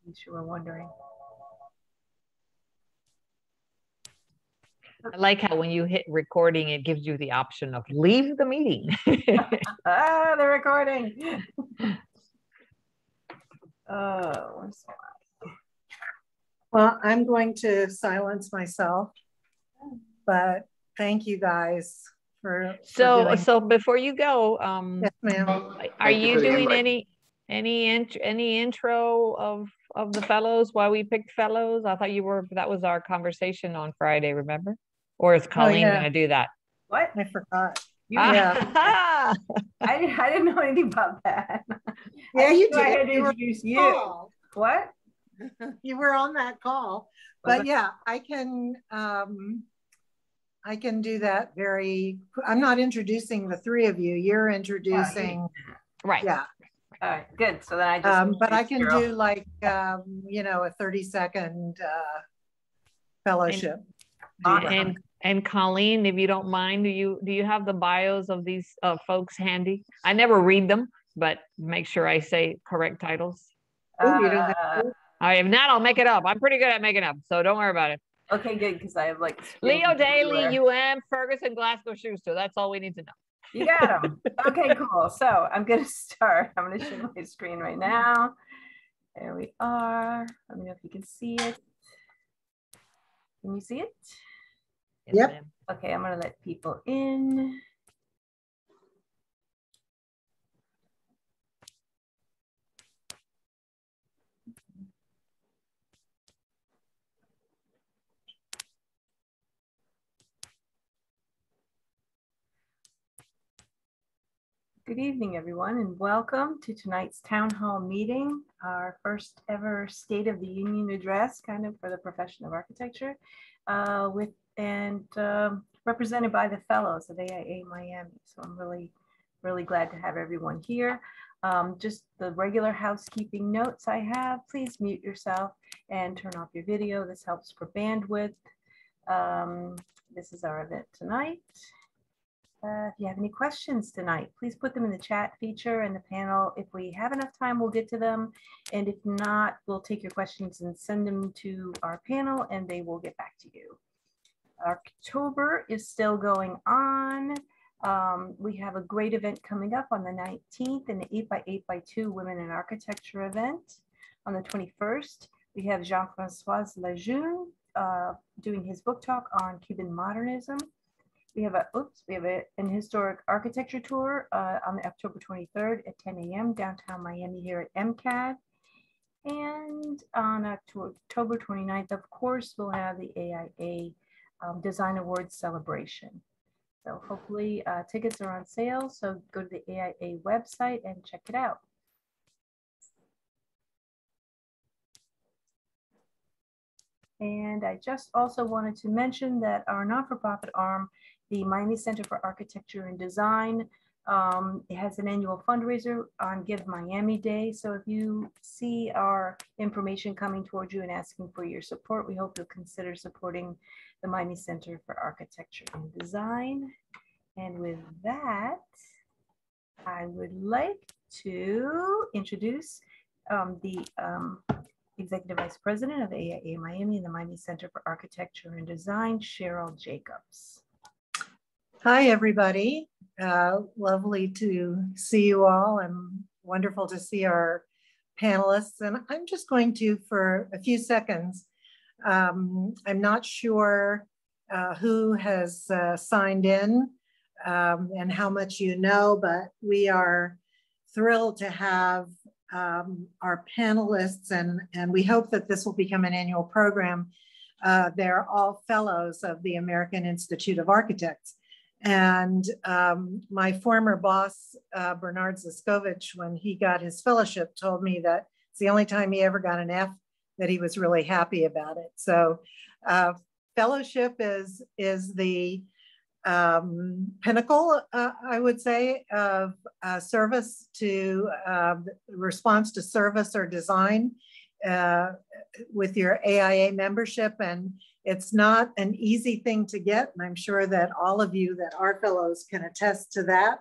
case you were wondering. I like how when you hit recording, it gives you the option of leave the meeting. Ah, the recording. Oh, well, I'm going to silence myself, but thank you guys for so before you go, yes, ma'am. Are you doing any intro of the fellows? Why we picked fellows? I thought that was our conversation on Friday, remember? Or is Colleen going to do that? What? I forgot. Yeah. I didn't know anything about that. Yeah, you did. I had to introduce you. What? You were on that call. But yeah, I can do that I'm not introducing the three of you. You're introducing. Right. Yeah. All right, good. So then I just but I can Cheryl. Do like you know, a 30-second fellowship. And Colleen, if you don't mind, do you have the bios of these folks handy? I never read them, but make sure I say correct titles. You don't have to? If not, I'll make it up. I'm pretty good at making up, so don't worry about it. Okay, good, because I have like Leo Daly, UM, Ferguson, Glasgow, Schuster. That's all we need to know. You got them. Okay, cool. So I'm going to start. I'm going to share my screen right now. There we are. Let me know if you can see it. Can you see it? Yep. Okay, I'm going to let people in. Good evening, everyone, and welcome to tonight's town hall meeting, our first ever State of the Union address, kind of for the profession of architecture, represented by the fellows of AIA Miami. So I'm really, really glad to have everyone here. Just the regular housekeeping notes I have, please mute yourself and turn off your video. This helps for bandwidth. This is our event tonight. If you have any questions tonight, please put them in the chat feature in the panel. If we have enough time, we'll get to them. And if not, we'll take your questions and send them to our panel and they will get back to you. October is still going on. We have a great event coming up on the 19th, an 8x8x2 Women in Architecture event. On the 21st, we have Jean-Francois Lejeune doing his book talk on Cuban modernism. We have an historic architecture tour on October 23rd at 10 a.m. downtown Miami here at MCAD. And on October 29th, of course, we'll have the AIA Design Awards celebration. So hopefully tickets are on sale. So go to the AIA website and check it out. And I just also wanted to mention that our not-for-profit arm, the Miami Center for Architecture and Design, it has an annual fundraiser on Give Miami Day. So if you see our information coming towards you and asking for your support, we hope you'll consider supporting the Miami Center for Architecture and Design. And with that, I would like to introduce the Executive Vice President of AIA Miami and the Miami Center for Architecture and Design, Cheryl Jacobs. Hi, everybody. Lovely to see you all and wonderful to see our panelists. And I'm just going to, for a few seconds, I'm not sure who has signed in and how much you know, but we are thrilled to have our panelists, and we hope that this will become an annual program. They're all fellows of the American Institute of Architects. And my former boss, Bernard Zaskovich, when he got his fellowship, told me that it's the only time he ever got an F, that he was really happy about it. So fellowship is the pinnacle, I would say, of service to response to service or design with your AIA membership. And it's not an easy thing to get. And I'm sure that all of you that are fellows can attest to that.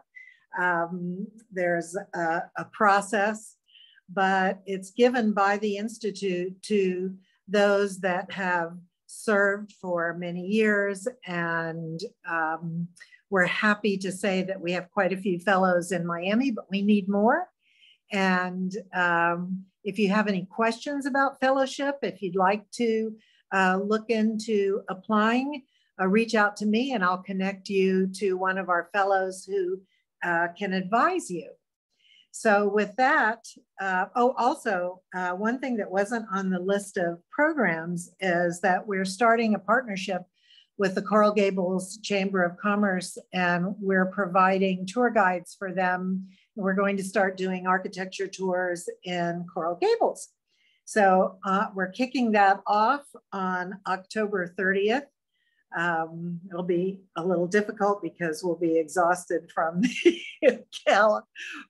There's a process. but it's given by the Institute to those that have served for many years. And we're happy to say that we have quite a few fellows in Miami, but we need more. And if you have any questions about fellowship, if you'd like to look into applying, reach out to me and I'll connect you to one of our fellows who can advise you. So with that, also one thing that wasn't on the list of programs is that we're starting a partnership with the Coral Gables Chamber of Commerce, and we're providing tour guides for them. We're going to start doing architecture tours in Coral Gables. So we're kicking that off on October 30th. It'll be a little difficult because we'll be exhausted from the gala,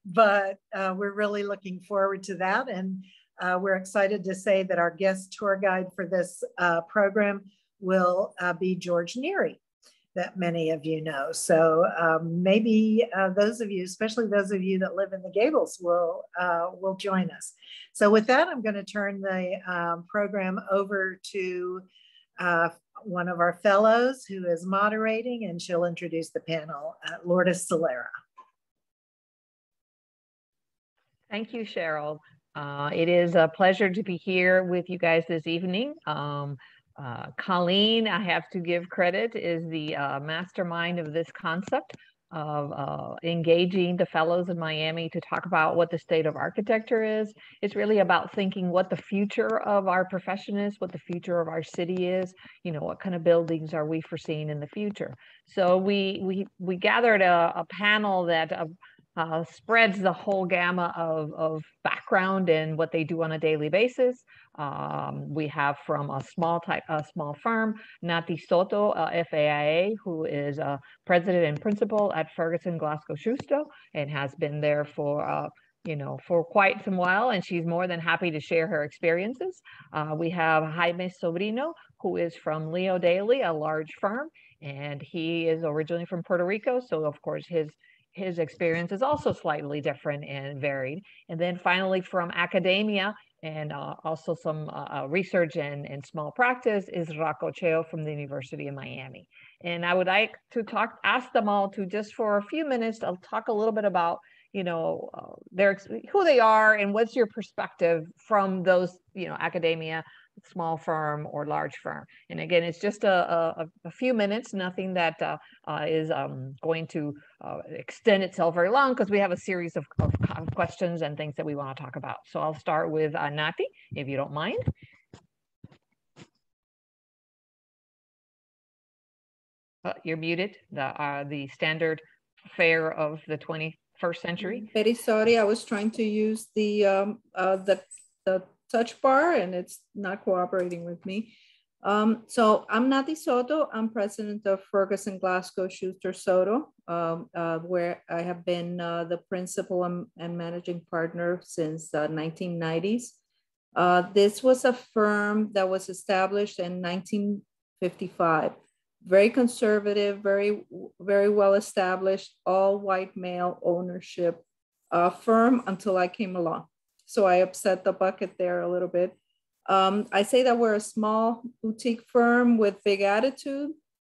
but we're really looking forward to that. And we're excited to say that our guest tour guide for this program will be George Neary, that many of you know. So maybe those of you, especially those of you that live in the Gables, will join us. So with that, I'm going to turn the program over to one of our fellows who is moderating, and she'll introduce the panel, Lourdes Solera. Thank you, Cheryl. It is a pleasure to be here with you guys this evening. Colleen, I have to give credit, is the mastermind of this concept of engaging the fellows in Miami to talk about what the state of architecture is. It's really about thinking what the future of our profession is, what the future of our city is, you know, what kind of buildings are we foreseeing in the future. So we gathered a panel that spreads the whole gamut of background and what they do on a daily basis. We have from a small firm, Nati Soto, FAIA, who is president and principal at Ferguson Glasgow Schuster and has been there for for quite some while, and she's more than happy to share her experiences. We have Jaime Sobrino, who is from Leo Daly, a large firm, and he is originally from Puerto Rico, so of course his experience is also slightly different and varied. And then finally from academia and also some research and small practice is Rocco Cheo from the University of Miami. And I would like to ask them all to just for a few minutes, I'll talk a little bit about, who they are and what's your perspective from those, academia, small firm or large firm. And again, it's just a few minutes, nothing that is going to extend itself very long, because we have a series of questions and things that we want to talk about. So I'll start with Nati, if you don't mind. You're muted, the standard fare of the 21st century. Very sorry, I was trying to use the touch bar and it's not cooperating with me. So I'm Nati Soto. I'm president of Ferguson Glasgow Schuster Soto, where I have been the principal and managing partner since the 1990s. This was a firm that was established in 1955. Very conservative, very well established, all white male ownership firm until I came along. So I upset the bucket there a little bit. I say that we're a small boutique firm with big attitude.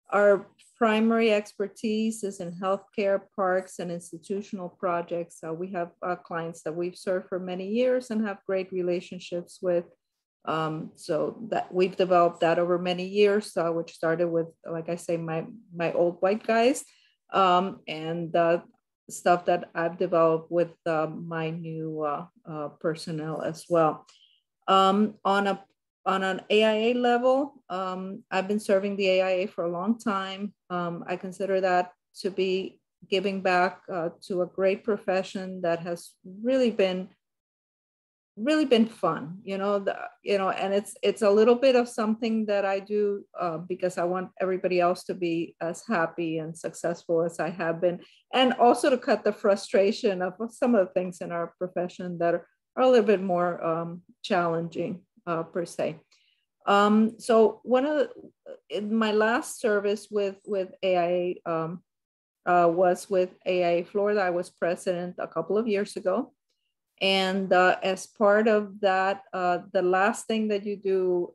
Our primary expertise is in healthcare, parks, and institutional projects. We have clients that we've served for many years and have great relationships with. So that we've developed that over many years, which started with, like I say, my old white guys, and stuff that I've developed with my new personnel as well. On an AIA level, I've been serving the AIA for a long time. I consider that to be giving back to a great profession that has really been fun, and it's a little bit of something that I do because I want everybody else to be as happy and successful as I have been, and also to cut the frustration of some of the things in our profession that are a little bit more challenging per se. So in my last service with AIA was with AIA Florida. I was president a couple of years ago. And as part of that, the last thing that you do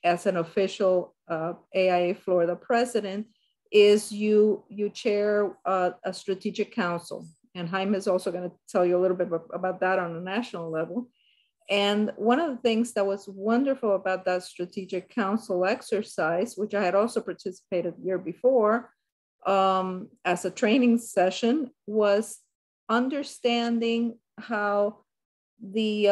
as an official AIA Florida president is you chair a strategic council. And Jaime is also going to tell you a little bit about that on a national level. And one of the things that was wonderful about that strategic council exercise, which I had also participated the year before as a training session, was understanding how the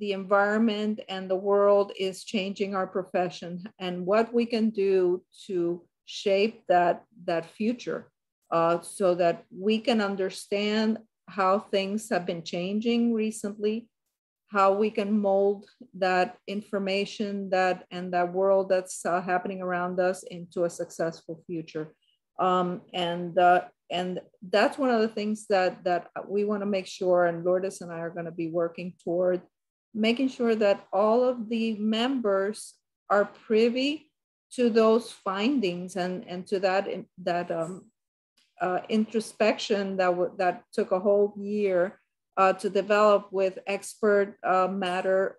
environment and the world is changing our profession and what we can do to shape that future so that we can understand how things have been changing recently, how we can mold that information and that world that's happening around us into a successful future. And that's one of the things that we want to make sure, and Lourdes and I are going to be working toward, making sure that all of the members are privy to those findings and to that introspection that took a whole year to develop with expert matter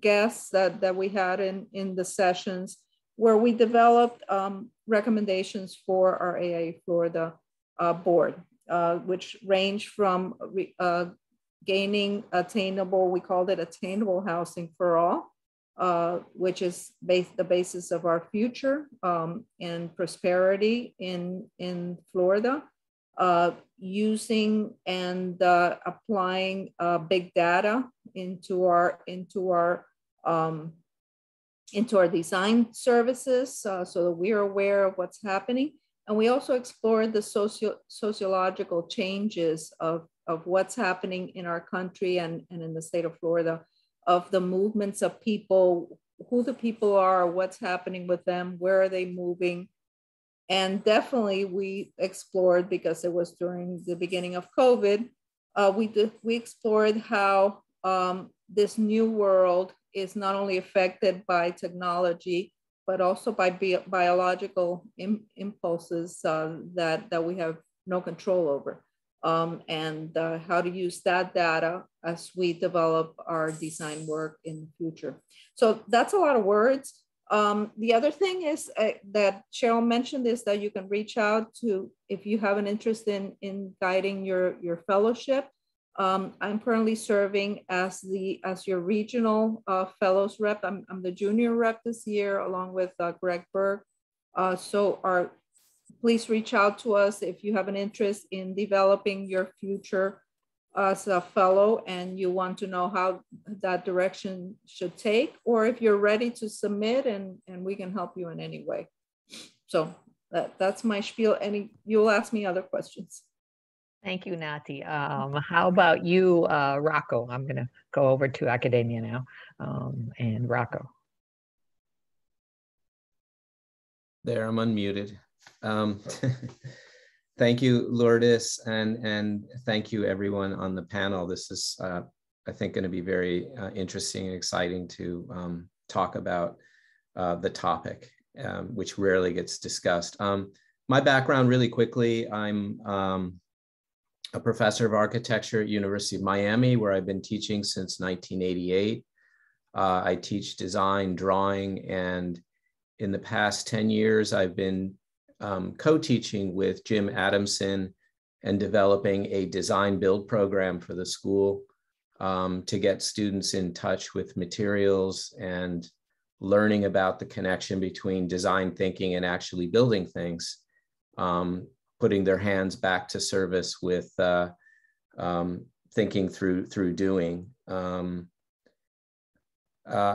guests that we had in the sessions, where we developed recommendations for our AIA Florida board, which range from gaining attainable, we called it attainable housing for all, which is the basis of our future and prosperity in Florida, using and applying big data into our design services so that we are aware of what's happening. And we also explored the sociological changes of what's happening in our country and in the state of Florida, of the movements of people, who the people are, what's happening with them, where are they moving. And definitely we explored, because it was during the beginning of COVID, we explored how this new world is not only affected by technology, but also by biological impulses that we have no control over, and how to use that data as we develop our design work in the future. So that's a lot of words. The other thing is that Cheryl mentioned is that you can reach out to, if you have an interest in guiding your fellowship. I'm currently serving as your regional fellows rep. I'm the junior rep this year, along with Greg Berg. Please reach out to us if you have an interest in developing your future as a fellow and you want to know how that direction should take, or if you're ready to submit and we can help you in any way. So that's my spiel. You'll ask me other questions. Thank you, Nati. How about you, Rocco? I'm going to go over to academia now. And Rocco. There, I'm unmuted. Thank you, Lourdes, and thank you everyone on the panel. This is, I think, going to be very interesting and exciting to talk about the topic, which rarely gets discussed. My background, really quickly, I'm a professor of architecture at University of Miami, where I've been teaching since 1988. I teach design, drawing, and in the past 10 years, I've been co-teaching with Jim Adamson and developing a design build program for the school to get students in touch with materials and learning about the connection between design thinking and actually building things, putting their hands back to service with thinking through doing.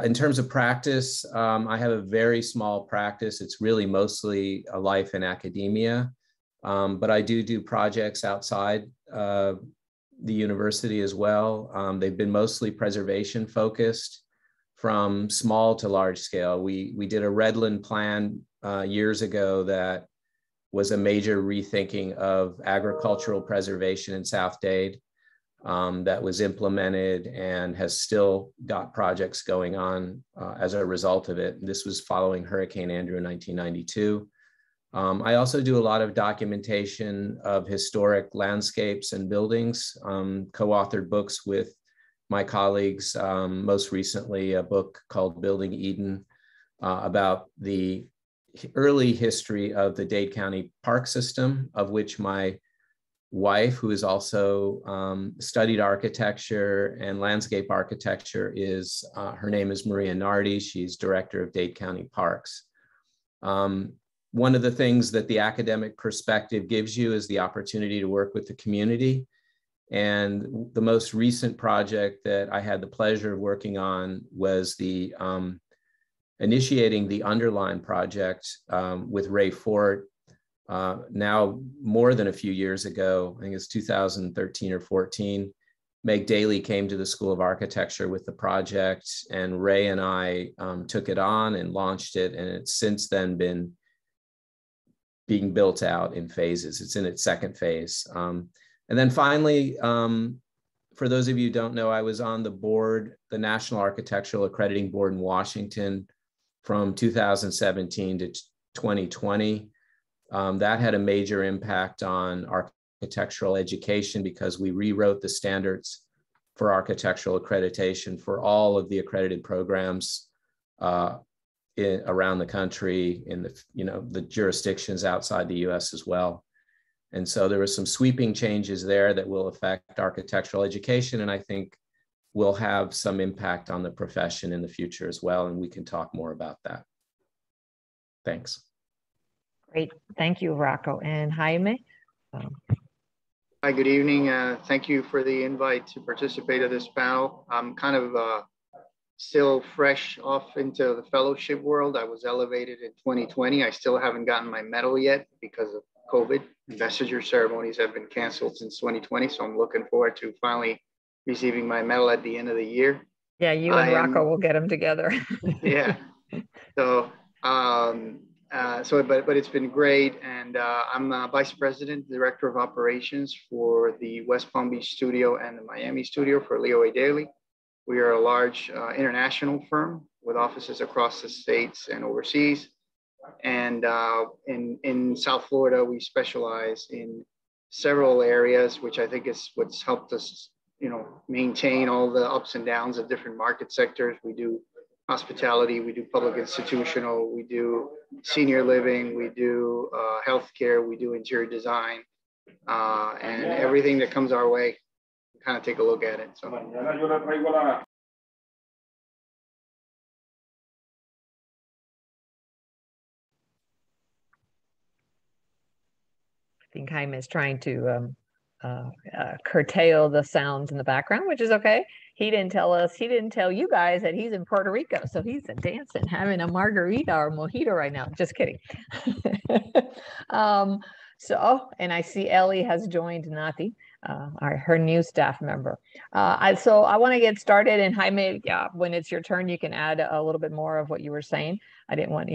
In terms of practice, I have a very small practice. It's really mostly a life in academia, but I do projects outside the university as well. They've been mostly preservation focused, from small to large scale. We did a Redland plan years ago that was a major rethinking of agricultural preservation in South Dade. That was implemented and has still got projects going on as a result of it. This was following Hurricane Andrew in 1992. I also do a lot of documentation of historic landscapes and buildings, co-authored books with my colleagues, most recently a book called Building Eden, about the early history of the Dade County park system, of which my wife, who has also studied architecture and landscape architecture, is, her name is Maria Nardi. She's director of Dade County Parks. One of the things that the academic perspective gives you is the opportunity to work with the community. And the most recent project that I had the pleasure of working on was the initiating the Underline project with Ray Fort, now more than a few years ago. I think it's 2013 or 14. Meg Daly came to the School of Architecture with the project, and Ray and I took it on and launched it, and it's since then been being built out in phases. It's in its second phase. And then finally, for those of you who don't know, I was on the board, the National Architectural Accrediting Board in Washington from 2017 to 2020. That had a major impact on architectural education because we rewrote the standards for architectural accreditation for all of the accredited programs around the country, in the jurisdictions outside the US as well. And so there were some sweeping changes there that will affect architectural education, and I think will have some impact on the profession in the future as well. And we can talk more about that. Thanks. Great, thank you, Rocco. And Jaime? Hi, good evening. Thank you for the invite to participate in this panel. I'm kind of still fresh off into the fellowship world. I was elevated in 2020. I still haven't gotten my medal yet because of COVID. Investiture ceremonies have been canceled since 2020. So I'm looking forward to finally receiving my medal at the end of the year. Yeah, you and Rocco will get them together. Yeah. So, but it's been great. And I'm Vice President, Director of Operations for the West Palm Beach studio and the Miami studio for Leo A. Daly. We are a large international firm with offices across the states and overseas. And in South Florida, we specialize in several areas, which I think is what's helped us, maintain all the ups and downs of different market sectors. We do hospitality, we do public institutional, we do senior living, we do healthcare, we do interior design, and everything that comes our way, we kind of take a look at it. So. I think Jaime is trying to curtail the sounds in the background, which is okay. He didn't tell you guys that he's in Puerto Rico. So he's dancing, having a margarita or mojito right now. Just kidding. And I see Ellie has joined Nati, her new staff member. So I want to get started, and Jaime, when it's your turn, you can add a little bit more of what you were saying. I didn't want,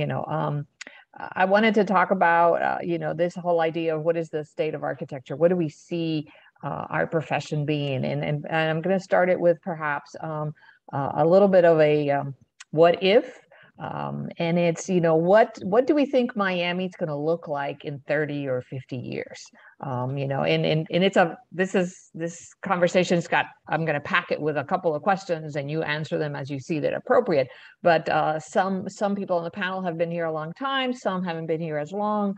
I wanted to talk about, this whole idea of what is the state of architecture? What do we see our profession being? And I'm going to start it with perhaps a little bit of a what if, and it's, what do we think Miami's going to look like in 30 or 50 years? And this conversation's got, I'm going to pack it with a couple of questions and you answer them as you see that appropriate. But some people on the panel have been here a long time. Some haven't been here as long.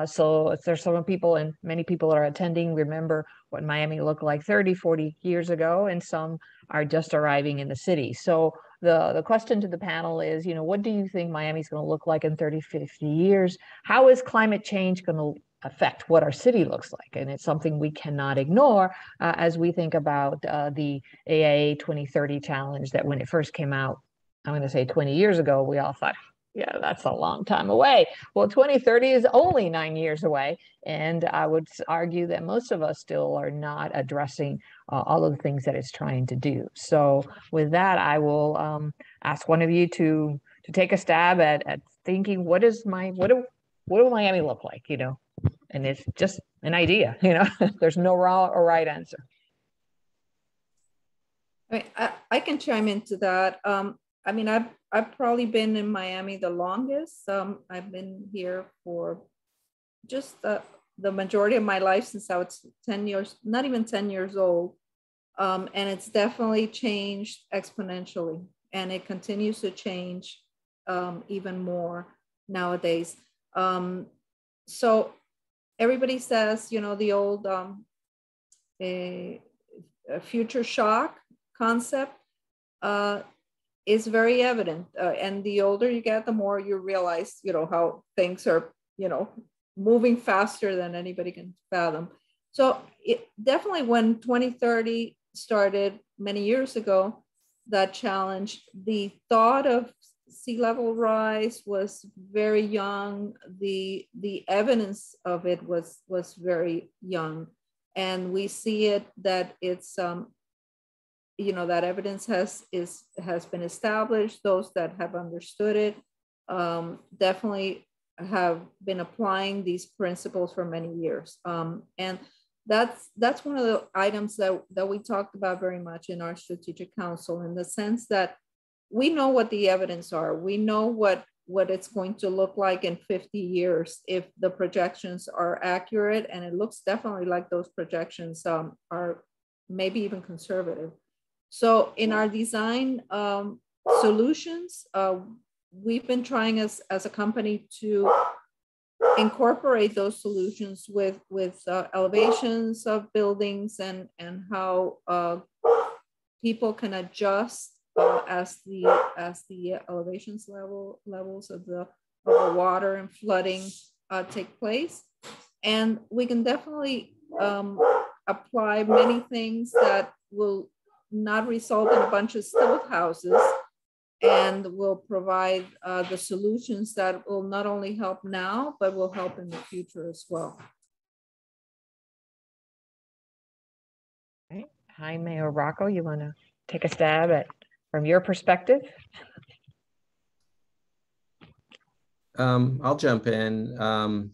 So if there's some people, and many people that are attending remember what Miami looked like 30, 40 years ago, and some are just arriving in the city. So the question to the panel is, what do you think Miami's going to look like in 30, 50 years? How is climate change going to affect what our city looks like? And it's something we cannot ignore as we think about the AIA 2030 challenge that when it first came out, I'm going to say 20 years ago, we all thought, yeah, that's a long time away. Well, 2030 is only 9 years away. And I would argue that most of us still are not addressing all of the things that it's trying to do. So with that, I will ask one of you to take a stab at thinking, what will Miami look like, And it's just an idea, There's no wrong or right answer. I can chime into that. I've probably been in Miami the longest. I've been here for just the majority of my life since I was 10 years, not even 10 years old. And it's definitely changed exponentially, and it continues to change even more nowadays. So everybody says, you know, the old a future shock concept is very evident. And the older you get, the more you realize, you know, how things are, you know, moving faster than anybody can fathom. So it definitely, when 2030 started many years ago, that challenge, the thought of sea level rise was very young. The evidence of it was very young. And we see it that it's, you know, that evidence has been established. Those that have understood it definitely have been applying these principles for many years. And that's one of the items that we talked about very much in our strategic council, in the sense that we know what the evidence are. We know what it's going to look like in 50 years if the projections are accurate, and it looks definitely like those projections are maybe even conservative. So in our design solutions, we've been trying as a company to incorporate those solutions with elevations of buildings and how people can adjust as the elevations levels of the water and flooding take place. And we can definitely apply many things that will not result in a bunch of stilt houses, and will provide the solutions that will not only help now, but will help in the future as well. Okay. Jaime or Rocco, you want to take a stab at, from your perspective? I'll jump in.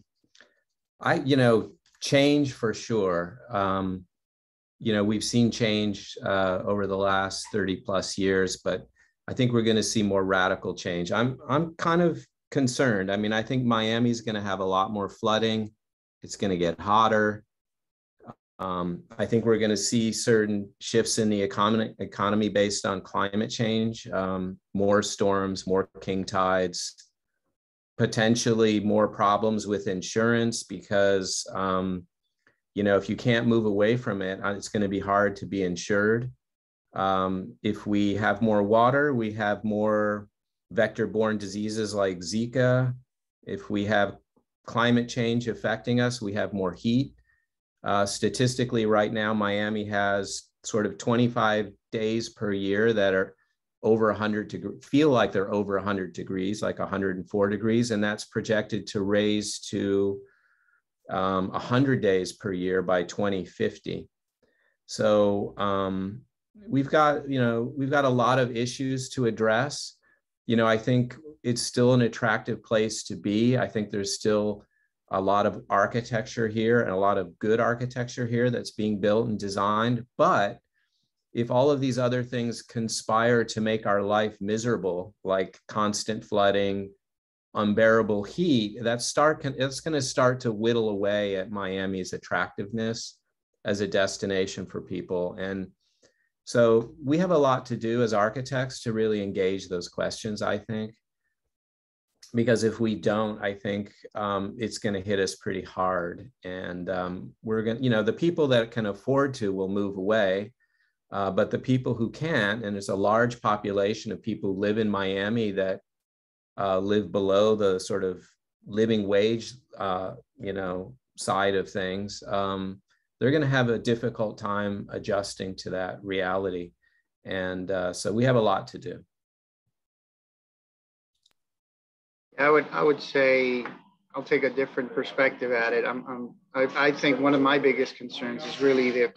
Change for sure. We've seen change over the last 30 plus years, but I think we're going to see more radical change. I'm kind of concerned. I mean, I think Miami's going to have a lot more flooding. It's going to get hotter. I think we're going to see certain shifts in the economy based on climate change, more storms, more king tides, potentially more problems with insurance because, if you can't move away from it, it's going to be hard to be insured. If we have more water, we have more vector-borne diseases like Zika. If we have climate change affecting us, we have more heat. Statistically, right now, Miami has sort of 25 days per year that are over 100 degrees, feel like they're over 100 degrees, like 104 degrees, and that's projected to raise to 100 days per year by 2050. So we've got a lot of issues to address. I think it's still an attractive place to be. I think there's still a lot of architecture here and a lot of good architecture here that's being built and designed. But if all of these other things conspire to make our life miserable, like constant flooding, unbearable heat, it's going to start to whittle away at Miami's attractiveness as a destination for people. And so we have a lot to do as architects to really engage those questions, I think, because if we don't, I think it's going to hit us pretty hard. And we're going to, the people that can afford to will move away. But the people who can't, and there's a large population of people who live in Miami that live below the sort of living wage, side of things, they're going to have a difficult time adjusting to that reality. And so we have a lot to do. I would say I'll take a different perspective at it. I think one of my biggest concerns is really the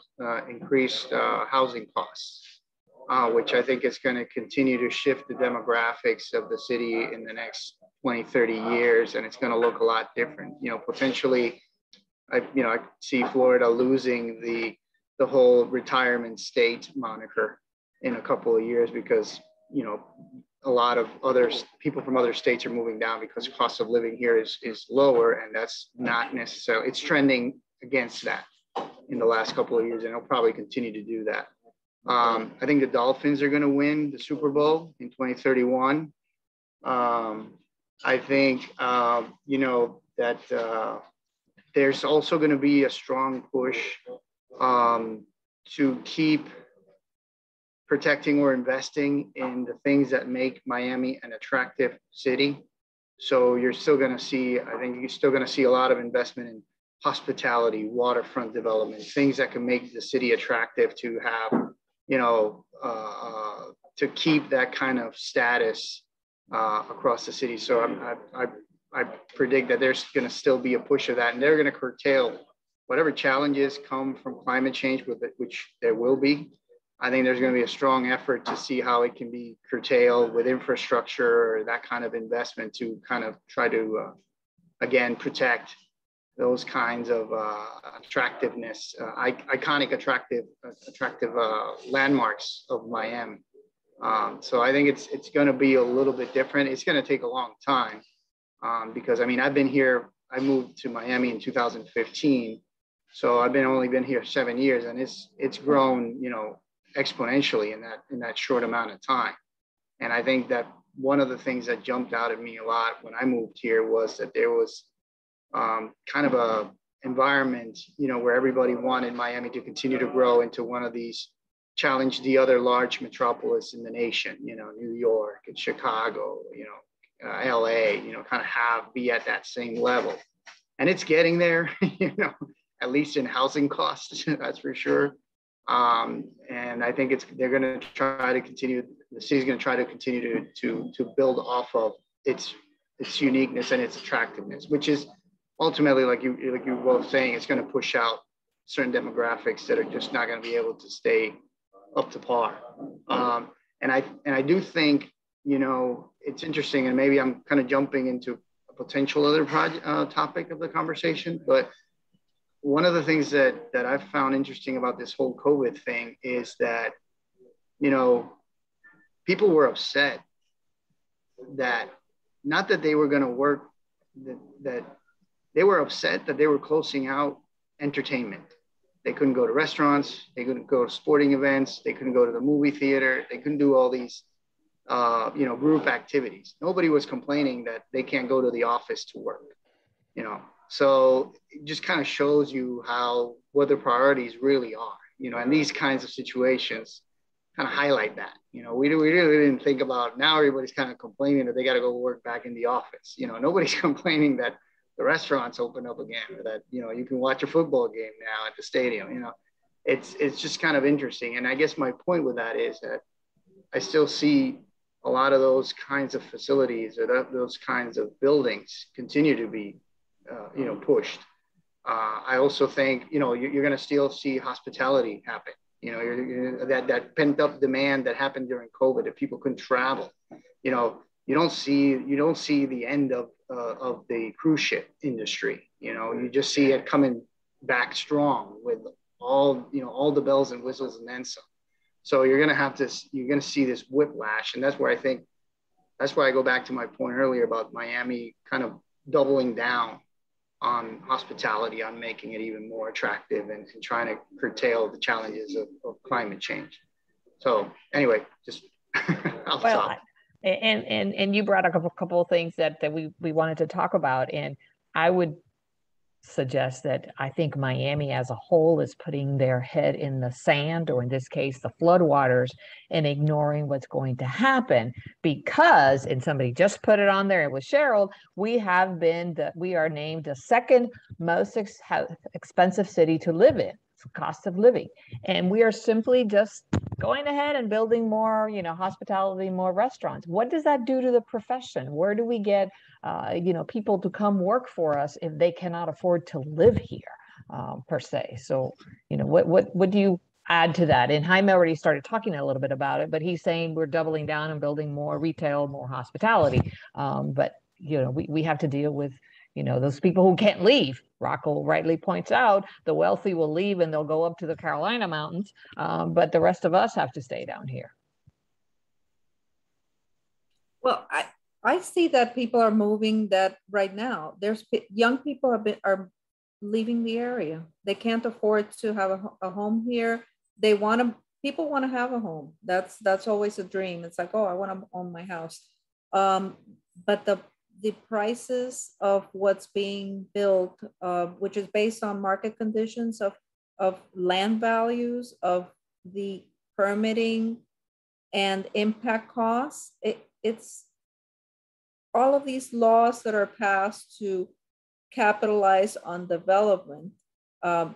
increased housing costs, which I think is going to continue to shift the demographics of the city in the next 20, 30 years, and it's going to look a lot different. Potentially, I see Florida losing the whole retirement state moniker in a couple of years because, a lot of people from other states are moving down because cost of living here is lower, and that's not necessarily, it's trending against that in the last couple of years, and it'll probably continue to do that. I think the Dolphins are going to win the Super Bowl in 2031. I think, you know, that there's also going to be a strong push to keep protecting or investing in the things that make Miami an attractive city. So you're still going to see, I think you're still going to see a lot of investment in hospitality, waterfront development, things that can make the city attractive to have, you know, to keep that kind of status across the city. So I predict that there's going to still be a push of that, and they're going to curtail whatever challenges come from climate change, with it, which there will be. I think there's going to be a strong effort to see how it can be curtailed with infrastructure or that kind of investment to kind of try to, again, protect those kinds of attractiveness, iconic attractive landmarks of Miami. So I think it's going to be a little bit different. It's going to take a long time because, I mean, I've been here, I moved to Miami in 2015. So I've only been here 7 years, and it's grown, you know, exponentially in that short amount of time. And I think that one of the things that jumped out at me a lot when I moved here was that there was kind of a environment, you know, where everybody wanted Miami to continue to grow into one of these, challenge the other large metropolis in the nation, you know, New York and Chicago, you know, LA, you know, kind of be at that same level. And it's getting there, you know, at least in housing costs, that's for sure. And I think they're going to try to continue, the city's going to try to continue to build off of its uniqueness and its attractiveness, which is ultimately, like you were both saying, it's going to push out certain demographics that are just not going to be able to stay up to par. And I do think, you know, it's interesting, and maybe I'm kind of jumping into a potential other topic of the conversation, but one of the things that I've found interesting about this whole COVID thing is that, you know, people were upset that, not that they were going to work, that they were upset that they were closing out entertainment. They couldn't go to restaurants, they couldn't go to sporting events, they couldn't go to the movie theater, they couldn't do all these, you know, group activities. Nobody was complaining that they can't go to the office to work, you know. So it just kind of shows you what the priorities really are, you know, and these kinds of situations kind of highlight that. You know, we really didn't think about, now everybody's kind of complaining that they got to go work back in the office. You know, nobody's complaining that the restaurants open up again, or that, you know, you can watch a football game now at the stadium. You know, it's just kind of interesting. And I guess my point with that is that I still see a lot of those kinds of facilities, or those kinds of buildings continue to be you know, pushed. I also think, you know, you're going to still see hospitality happen. You know, that pent up demand that happened during COVID, if people couldn't travel. You know, you don't see the end of the cruise ship industry. You know, you just see it coming back strong with all the bells and whistles and then some. So you're going to see this whiplash, and that's why I go back to my point earlier about Miami kind of doubling down on hospitality, on making it even more attractive, and trying to curtail the challenges of climate change. So anyway, just well, and you brought up a couple of things that we wanted to talk about, and I would suggest that I think Miami as a whole is putting their head in the sand, or in this case, the floodwaters, and ignoring what's going to happen, because, and somebody just put it on there, it was Cheryl, we are named the second most expensive city to live in, cost of living. And we are simply just going ahead and building more, you know, hospitality, more restaurants. What does that do to the profession? Where do we get, you know, people to come work for us if they cannot afford to live here, per se? So, you know, what do you add to that? And Jaime already started talking a little bit about it, but he's saying we're doubling down and building more retail, more hospitality. But, you know, we have to deal with, you know, those people who can't leave. Rocco rightly points out the wealthy will leave and they'll go up to the Carolina mountains, but the rest of us have to stay down here. Well, I see that people are moving that right now. There's young people are leaving the area. They can't afford to have a home here. People want to have a home. That's always a dream. It's like, oh, I want to own my house. But the prices of what's being built, which is based on market conditions of land values, of the permitting and impact costs, it's all of these laws that are passed to capitalize on development,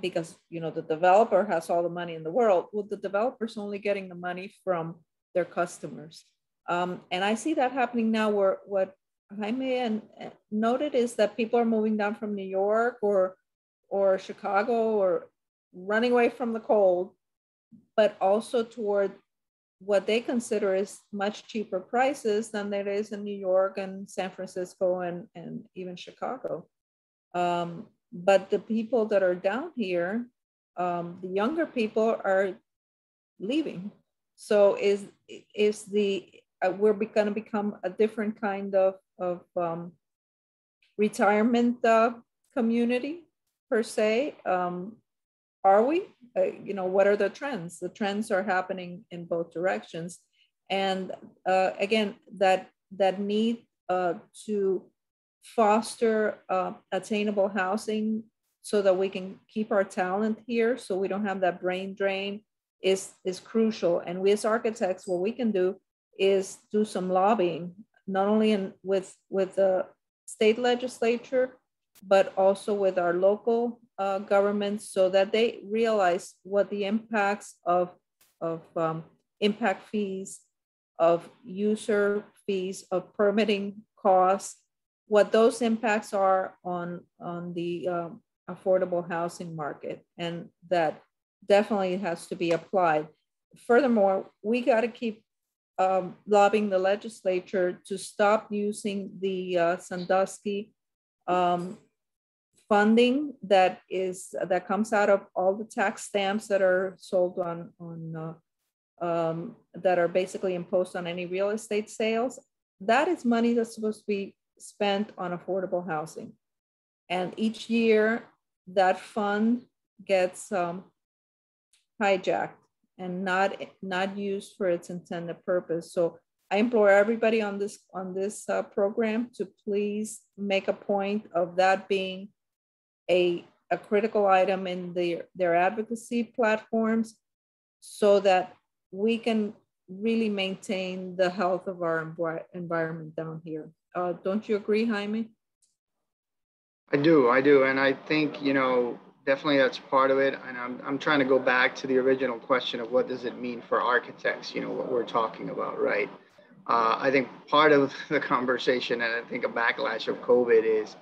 because the developer has all the money in the world. Well, the developer's only getting the money from their customers. And I see that happening now, where what Jaime noted is that people are moving down from New York or Chicago, or running away from the cold, but also toward what they consider is much cheaper prices than there is in New York and San Francisco and even Chicago. But the people that are down here, the younger people are leaving. So we're going to become a different kind of retirement community per se. Are we? What are the trends? The trends are happening in both directions. And again, that need to foster attainable housing so that we can keep our talent here, so we don't have that brain drain, is crucial. And we as architects, what we can do is do some lobbying, not only with the state legislature, but also with our local governments, so that they realize what the impacts of impact fees, of user fees, of permitting costs, what those impacts are on the affordable housing market, and that definitely has to be applied. Furthermore, we got to keep lobbying the legislature to stop using the Sandusky funding that comes out of all the tax stamps that are sold on that are basically imposed on any real estate sales. That is money that's supposed to be spent on affordable housing, and each year that fund gets hijacked and not used for its intended purpose. So I implore everybody on this program to please make a point of that being a critical item in their advocacy platforms, so that we can really maintain the health of our environment down here. Don't you agree, Jaime? I do. And I think, definitely that's part of it. And I'm trying to go back to the original question of what does it mean for architects, what we're talking about, right? I think part of the conversation, and I think a backlash of COVID, is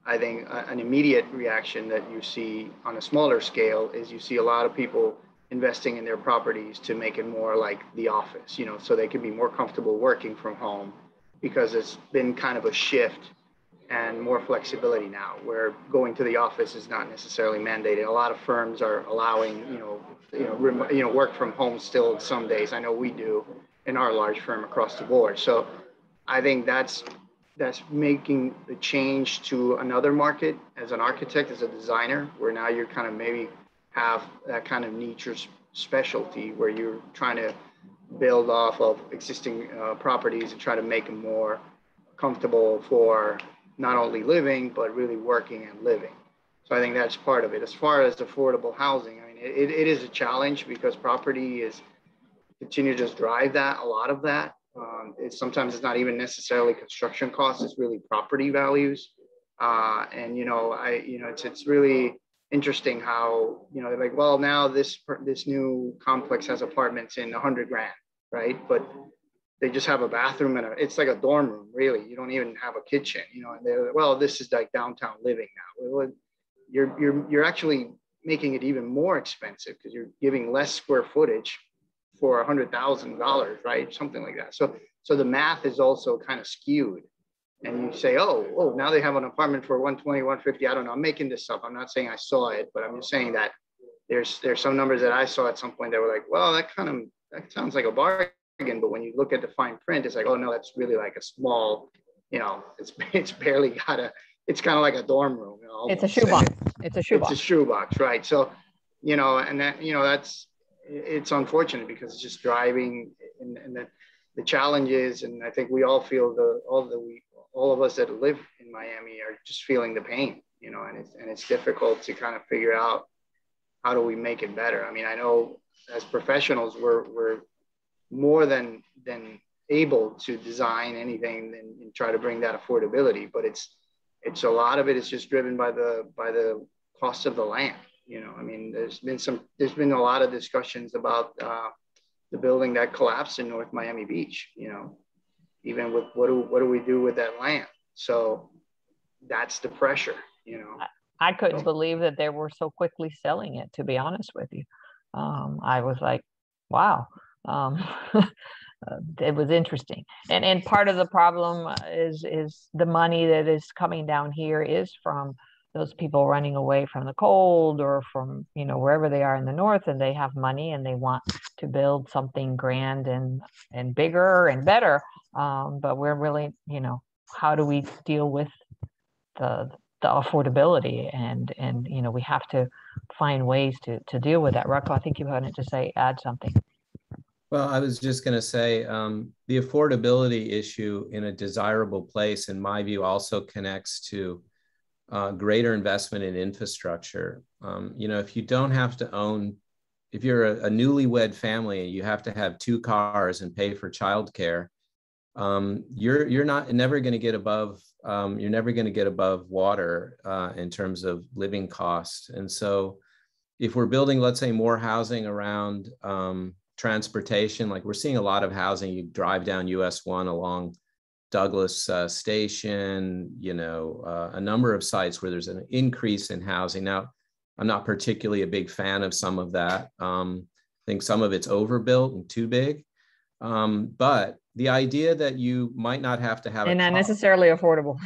I think an immediate reaction that you see on a smaller scale is you see a lot of people investing in their properties to make it more like the office, so they can be more comfortable working from home, because it's been kind of a shift and more flexibility now, where going to the office is not necessarily mandated. A lot of firms are allowing, work from home still some days. I know we do in our large firm across the board. So I think that's making the change to another market as an architect, as a designer, where now you're kind of maybe have that kind of niche or specialty where you're trying to build off of existing properties and try to make them more comfortable for not only living, but really working and living. So I think that's part of it. As far as affordable housing, I mean, it is a challenge, because property is continue to just drive that, a lot of that. Sometimes it's not even necessarily construction costs, it's really property values. It's really interesting how, they're like, well, now this new complex has apartments in $100,000, right? But they just have a bathroom and it's like a dorm room, really. You don't even have a kitchen, and they're like, well, this is like downtown living now. Well, you're actually making it even more expensive, because you're giving less square footage for $100,000, right? Something like that. So the math is also kind of skewed. And you say, oh, now they have an apartment for 120, 150. I don't know. I'm making this up. I'm not saying I saw it, but I'm just saying that there's some numbers that I saw at some point that were like, well, that sounds like a bargain but when you look at the fine print, it's like, oh no, that's really like a small, it's barely got it's kind of like a dorm room. It's a shoebox. It's a shoebox. It's a shoebox, right? So, and that, it's unfortunate because it's just driving, and the challenges, and I think we all feel all of us that live in Miami are just feeling the pain, and it's difficult to kind of figure out how do we make it better. I mean, I know as professionals, we're more than able to design anything and try to bring that affordability, but it's a lot of it is just driven by the cost of the land. I mean, there's been a lot of discussions about the building that collapsed in North Miami Beach, even with what do we do with that land? So that's the pressure, I couldn't believe that they were so quickly selling it, to be honest with you. I was like, wow. It was interesting. And part of the problem is the money that is coming down here is from those people running away from the cold or from, wherever they are in the north, and they have money and they want to build something grand and bigger and better. But we're really, how do we deal with the affordability and we have to find ways to deal with that. Rocco, I think you wanted to add something. Well, I was just going to say the affordability issue in a desirable place, in my view, also connects to greater investment in infrastructure. If you don't have to own, if you're a newlywed family, you have to have 2 cars and pay for childcare. You're never going to get above. You're never going to get above water in terms of living costs. And so, if we're building, let's say, more housing around transportation, like we're seeing a lot of housing, you drive down US 1 along Douglas Station, a number of sites where there's an increase in housing. Now, I'm not particularly a big fan of some of that. I think some of it's overbuilt and too big. But the idea that you might not have to have and not necessarily affordable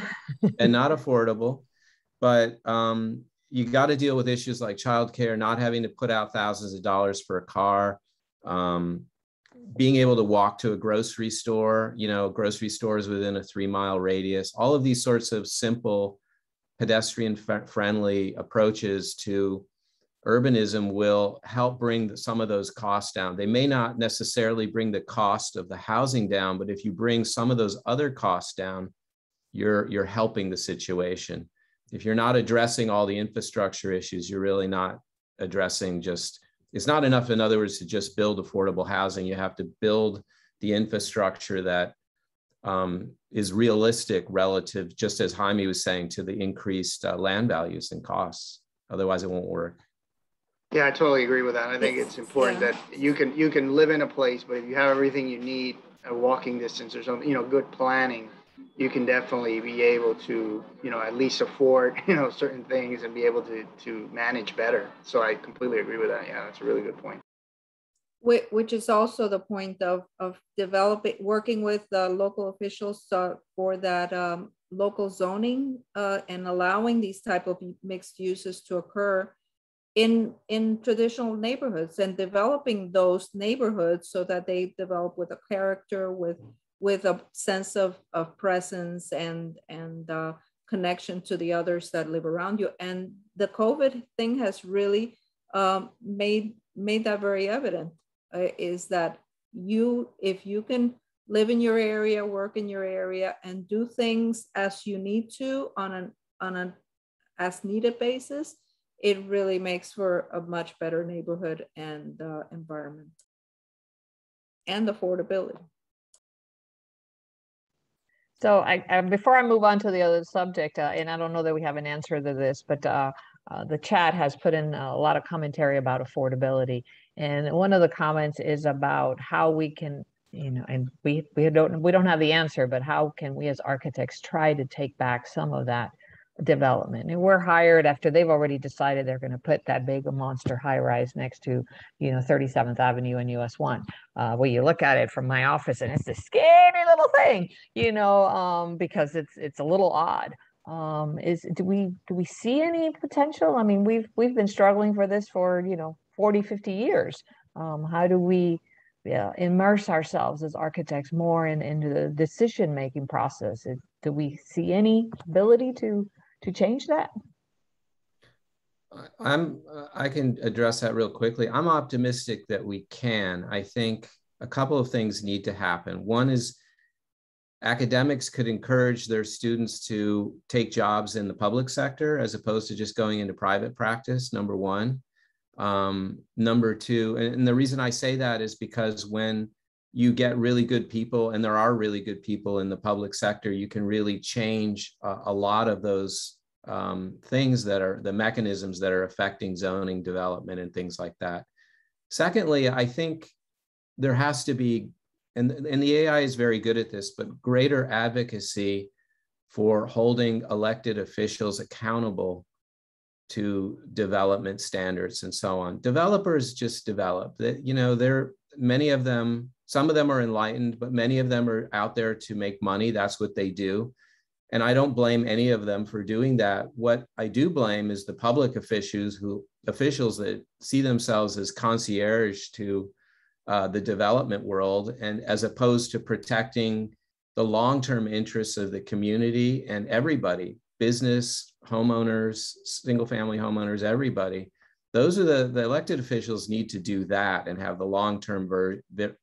and not affordable, but you got to deal with issues like childcare, not having to put out thousands of dollars for a car, being able to walk to a grocery store, grocery stores within a 3-mile radius, all of these sorts of simple pedestrian friendly approaches to urbanism will help bring some of those costs down. They may not necessarily bring the cost of the housing down, but if you bring some of those other costs down, you're helping the situation. If you're not addressing all the infrastructure issues, you're really not addressing it's not enough, in other words, to just build affordable housing. You have to build the infrastructure that is realistic relative, just as Jaime was saying, to the increased land values and costs. Otherwise, it won't work. Yeah, I totally agree with that. I think it's important that you can live in a place, but if you have everything you need, a walking distance or something, good planning, you can definitely be able to, at least afford, certain things and be able to manage better. So I completely agree with that. Yeah, that's a really good point. Which is also the point of working with the local officials for that local zoning and allowing these type of mixed uses to occur in traditional neighborhoods and developing those neighborhoods so that they develop with a character, with a sense of presence and connection to the others that live around you. And the COVID thing has really made that very evident, is that if you can live in your area, work in your area, and do things as you need to on an as needed basis, it really makes for a much better neighborhood and environment and affordability. So before I move on to the other subject, and I don't know that we have an answer to this, but the chat has put in a lot of commentary about affordability. And one of the comments is about how we can, and we don't have the answer, but how can we as architects try to take back some of that development? And we're hired after they've already decided they're going to put that big monster high rise next to 37th Avenue and US 1. Well, you look at it from my office and it's this skinny little thing, because it's a little odd. Do we see any potential? I mean, we've been struggling for this for 40-50 years. How do we immerse ourselves as architects more into the decision-making process? Do we see any ability to change that? I can address that real quickly. I'm optimistic that we can. I think a couple of things need to happen. One is academics could encourage their students to take jobs in the public sector as opposed to just going into private practice, number one. Number two, and the reason I say that is because when you get really good people, and there are really good people in the public sector, you can really change a lot of those things that are the mechanisms that are affecting zoning development and things like that. Secondly, I think there has to be, and the AI is very good at this, but greater advocacy for holding elected officials accountable to development standards and so on. Developers just develop. You know, many of them, some of them are enlightened, but many of them are out there to make money. That's what they do. And I don't blame any of them for doing that. What I do blame is the public officials that see themselves as concierge to the development world, and as opposed to protecting the long-term interests of the community and everybody, business, homeowners, single-family homeowners, everybody. Those are the elected officials need to do that and have the long-term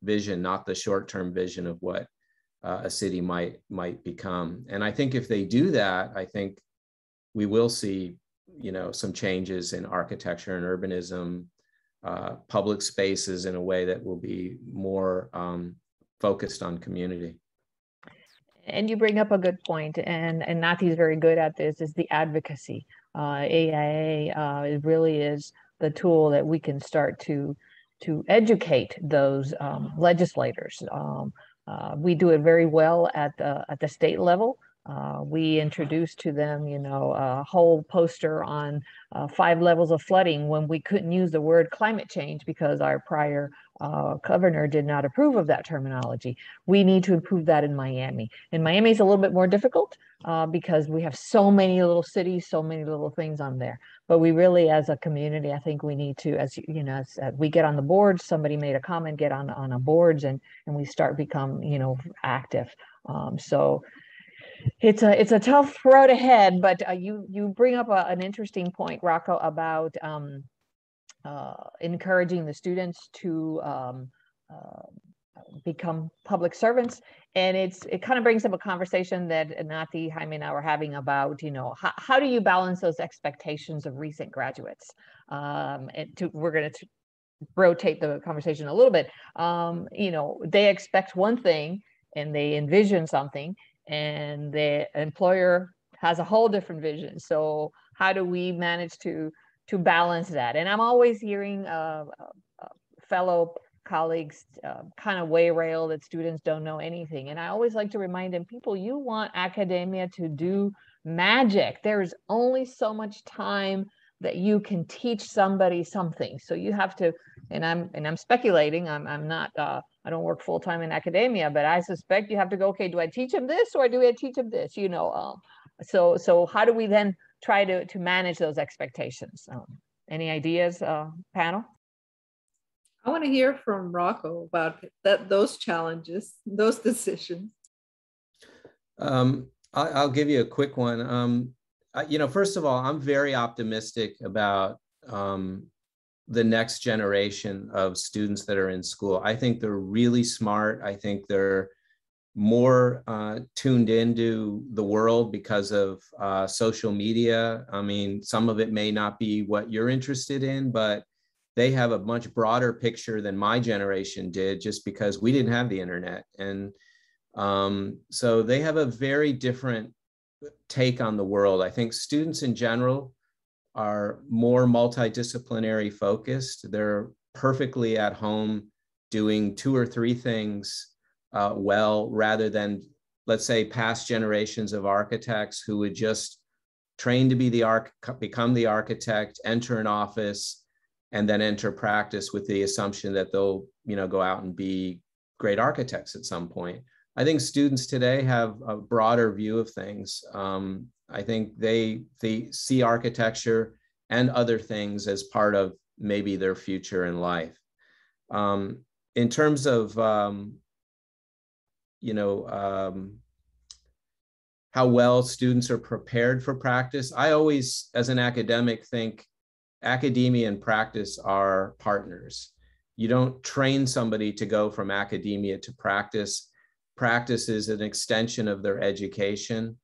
vision, not the short-term vision of what a city might become. And I think if they do that, I think we will see, you know, some changes in architecture and urbanism, public spaces in a way that will be more focused on community. And you bring up a good point, and Nathi's very good at this, is the advocacy. AIA it really is the tool that we can start to educate those legislators. We do it very well at the state level. We introduced to them, you know, a whole poster on 5 levels of flooding when we couldn't use the word climate change because our prior governor did not approve of that terminology. We need to improve that in Miami. And Miami is a little bit more difficult because we have so many little cities, so many little things on there. But we really, as a community, I think we need to, as you know, as we get on the boards, somebody made a comment, get on the boards, and we start become, you know, active. So it's a tough road ahead, but you bring up an interesting point, Rocco, about encouraging the students to become public servants. And it kind of brings up a conversation that Nathi, Jaime, and I were having about, you know, how do you balance those expectations of recent graduates? We're going to rotate the conversation a little bit. You know, they expect one thing and they envision something, and the employer has a whole different vision. So how do we manage to balance that? And I'm always hearing fellow colleagues kind of rail that students don't know anything. And I always like to remind them, people, you want academia to do magic. There's only so much time that you can teach somebody something. So you have to, and I'm speculating, I'm not, I don't work full-time in academia, but I suspect you have to go, okay, do I teach them this or do I teach them this? You know, so how do we then try to manage those expectations? Any ideas, panel? I want to hear from Rocco about those challenges, those decisions. I'll give you a quick one. You know, first of all, I'm very optimistic about the next generation of students that are in school. I think they're really smart. I think they're more tuned into the world because of social media. I mean, some of it may not be what you're interested in, but they have a much broader picture than my generation did, just because we didn't have the internet. And so they have a very different take on the world. I think students in general are more multidisciplinary focused. They're perfectly at home doing 2 or 3 things well, rather than, let's say, past generations of architects who would just train to be become the architect, enter an office, and then enter practice with the assumption that they'll, you know, go out and be great architects at some point. I think students today have a broader view of things. I think they see architecture and other things as part of maybe their future in life. in terms of, how well students are prepared for practice, I always, as an academic, think academia and practice are partners. You don't train somebody to go from academia to practice. Practice is an extension of their education.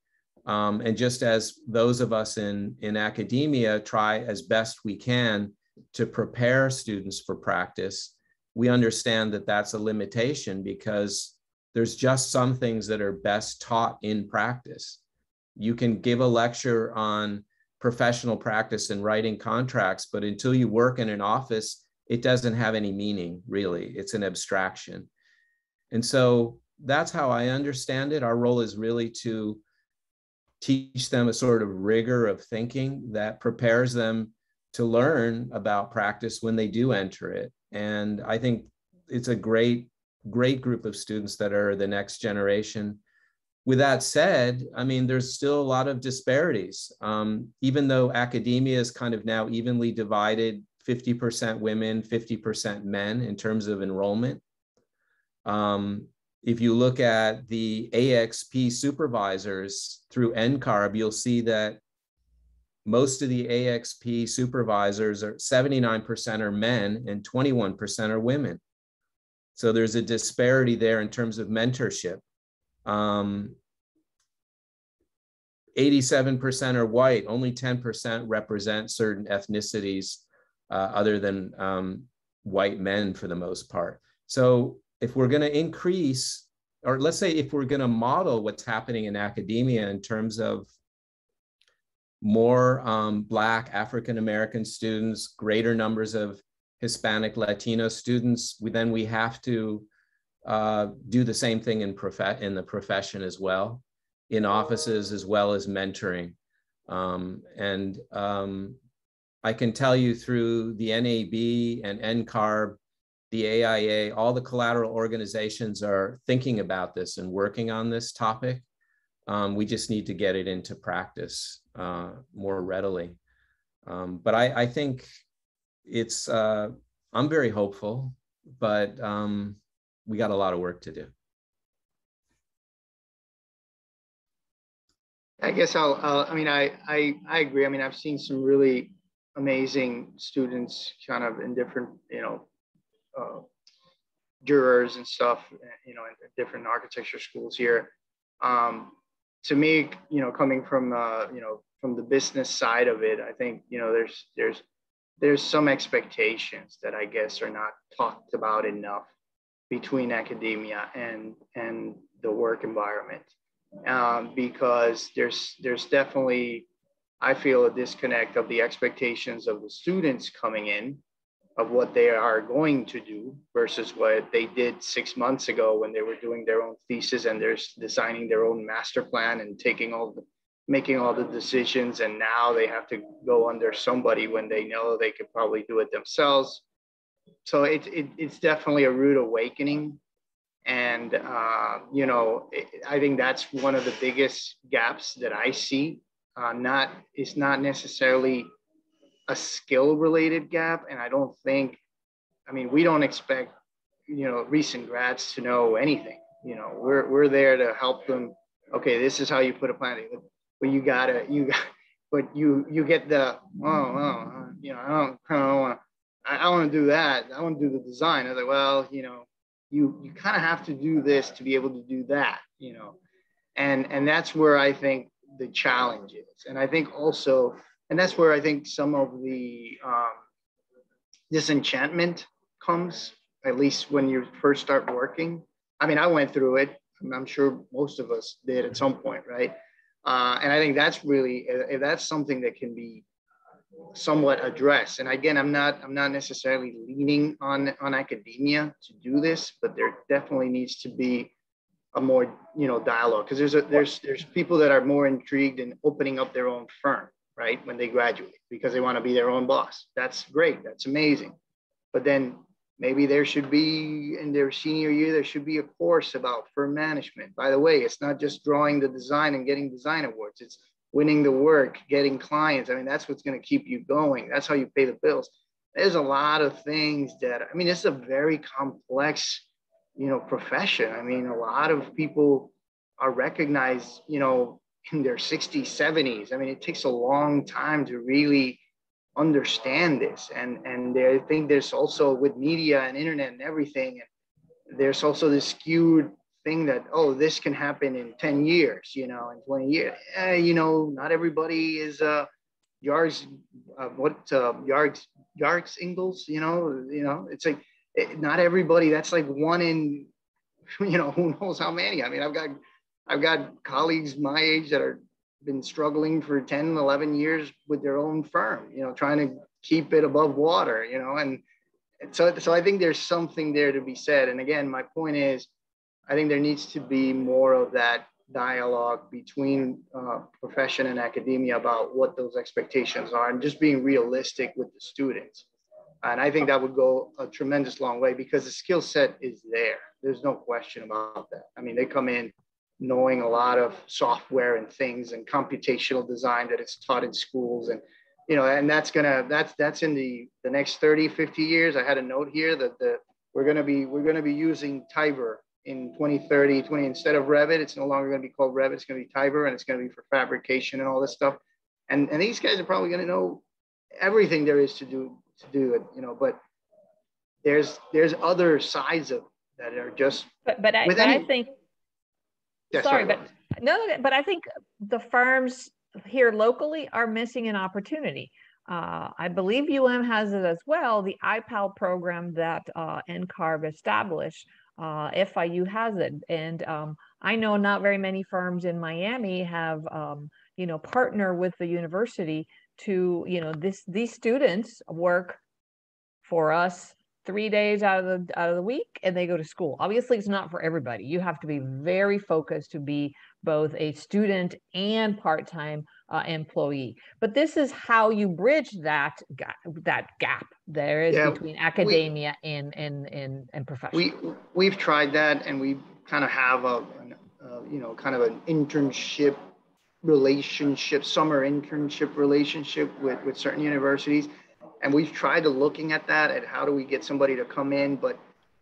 And just as those of us in academia try as best we can to prepare students for practice, we understand that that's a limitation because there's just some things that are best taught in practice. You can give a lecture on professional practice and writing contracts, but until you work in an office, it doesn't have any meaning, really. It's an abstraction. And so that's how I understand it. Our role is really to teach them a sort of rigor of thinking that prepares them to learn about practice when they do enter it. And I think it's a great group of students that are the next generation. With that said, I mean, there's still a lot of disparities. Even though academia is kind of now evenly divided, 50% women, 50% men in terms of enrollment. If you look at the AXP supervisors through NCARB, you'll see that most of the AXP supervisors are 79% are men and 21% are women. So there's a disparity there in terms of mentorship. 87% are white, only 10% represent certain ethnicities other than white men for the most part. So if we're going to increase, or let's say if we're going to model what's happening in academia in terms of more Black African-American students, greater numbers of Hispanic Latino students, then we have to do the same thing in the profession as well, in offices as well as mentoring. I can tell you through the NAB and NCARB, the AIA, all the collateral organizations are thinking about this and working on this topic. We just need to get it into practice more readily. But I think it's, I'm very hopeful, but we got a lot of work to do. I guess I mean, I agree. I mean, I've seen some really amazing students kind of in different, jurors and stuff, in different architecture schools here. To me, coming from, from the business side of it, I think, there's some expectations that I guess are not talked about enough between academia and the work environment, because there's definitely, I feel, a disconnect of the expectations of the students coming in of what they are going to do versus what they did 6 months ago when they were doing their own thesis and they're designing their own master plan and making all the decisions, and now they have to go under somebody when they know they could probably do it themselves. So it's definitely a rude awakening. And, I think that's one of the biggest gaps that I see. It's not necessarily a skill related gap. And I don't think, we don't expect, recent grads to know anything. We're there to help them. Okay, this is how you put a plan. But you get the, I want to do that. I want to do the design. I was like, well, you kind of have to do this to be able to do that, and that's where I think the challenge is. And I think also, and that's where I think some of the disenchantment comes, at least when you first start working. I went through it. I'm sure most of us did at some point, right? And I think that's really, if that's something that can be somewhat addressed. And again, I'm not necessarily leaning on academia to do this, but there definitely needs to be a more, dialogue, because there's people that are more intrigued in opening up their own firm, right, when they graduate, because they want to be their own boss. That's great. That's amazing. But then maybe there should be, in their senior year, there should be a course about firm management. By the way, it's not just drawing the design and getting design awards. It's winning the work, getting clients. That's what's going to keep you going. That's how you pay the bills. there's a lot of things that, I mean, it's a very complex, profession. I mean, a lot of people are recognized, in their 60s, 70s. I mean, it takes a long time to really understand this. And I think there's also, with media and internet and everything, there's also this skewed thing that, oh, this can happen in 10 years, in 20 years. Not everybody is yards, yards Ingles, it's like, not everybody, that's like one in, who knows how many. I mean, I've got colleagues my age that are been struggling for 10, 11 years with their own firm, trying to keep it above water, and so I think there's something there to be said. And again, my point is, I think there needs to be more of that dialogue between profession and academia about what those expectations are, and just being realistic with the students. And I think that would go a tremendous long way, because the skill set is there. There's no question about that. I mean, they come in knowing a lot of software and things and computational design that is taught in schools. And, and that's in the next 30, 50 years. I had a note here that we're going to be using Tiber in 2030, instead of Revit. It's no longer going to be called Revit. It's going to be Tiber, and it's going to be for fabrication and all this stuff. And these guys are probably going to know everything there is to do it, but there's other sides of that are just. But I think. Yeah, sorry, but I think the firms here locally are missing an opportunity. I believe has it as well, the IPAL program that NCARB established. FIU has it. And I know not very many firms in Miami have, partner with the university to, these students work for us 3 days out of the week, and they go to school. Obviously, it's not for everybody. You have to be very focused to be both a student and part-time employee. But this is how you bridge that gap there is between academia and profession. We've tried that, and we kind of have kind of an internship relationship, summer internship relationship with certain universities. And we've tried to looking at that, at how do we get somebody to come in, but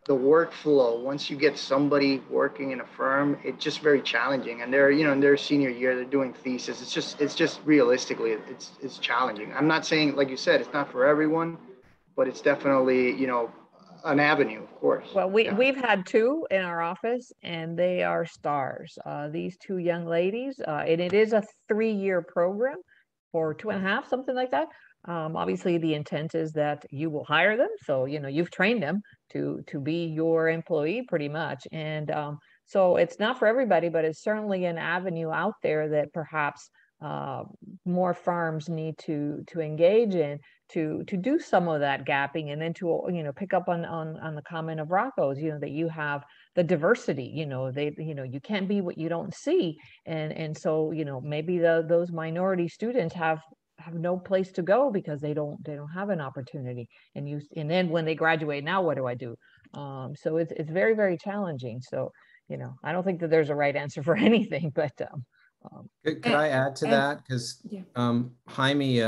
the workflow, once you get somebody working in a firm, it's just very challenging. And they're, in their senior year, they're doing thesis. It's just realistically, it's challenging. I'm not saying, like you said, it's not for everyone, but it's definitely, an avenue, of course. Well, we've had two in our office, and they are stars. These two young ladies, and it is a 3-year program, or 2.5, something like that. Obviously, the intent is that you will hire them. So, you've trained them to be your employee pretty much. And so it's not for everybody, but it's certainly an avenue out there that perhaps more firms need to engage in to do some of that gapping, and then to, pick up on the comment of Rocco's, that you have the diversity, you can't be what you don't see. And so, maybe those minority students have no place to go because they don't have an opportunity. And then when they graduate, now what do I do? So it's very, very challenging. So, I don't think that there's a right answer for anything, but could I add to that? Because Jaime,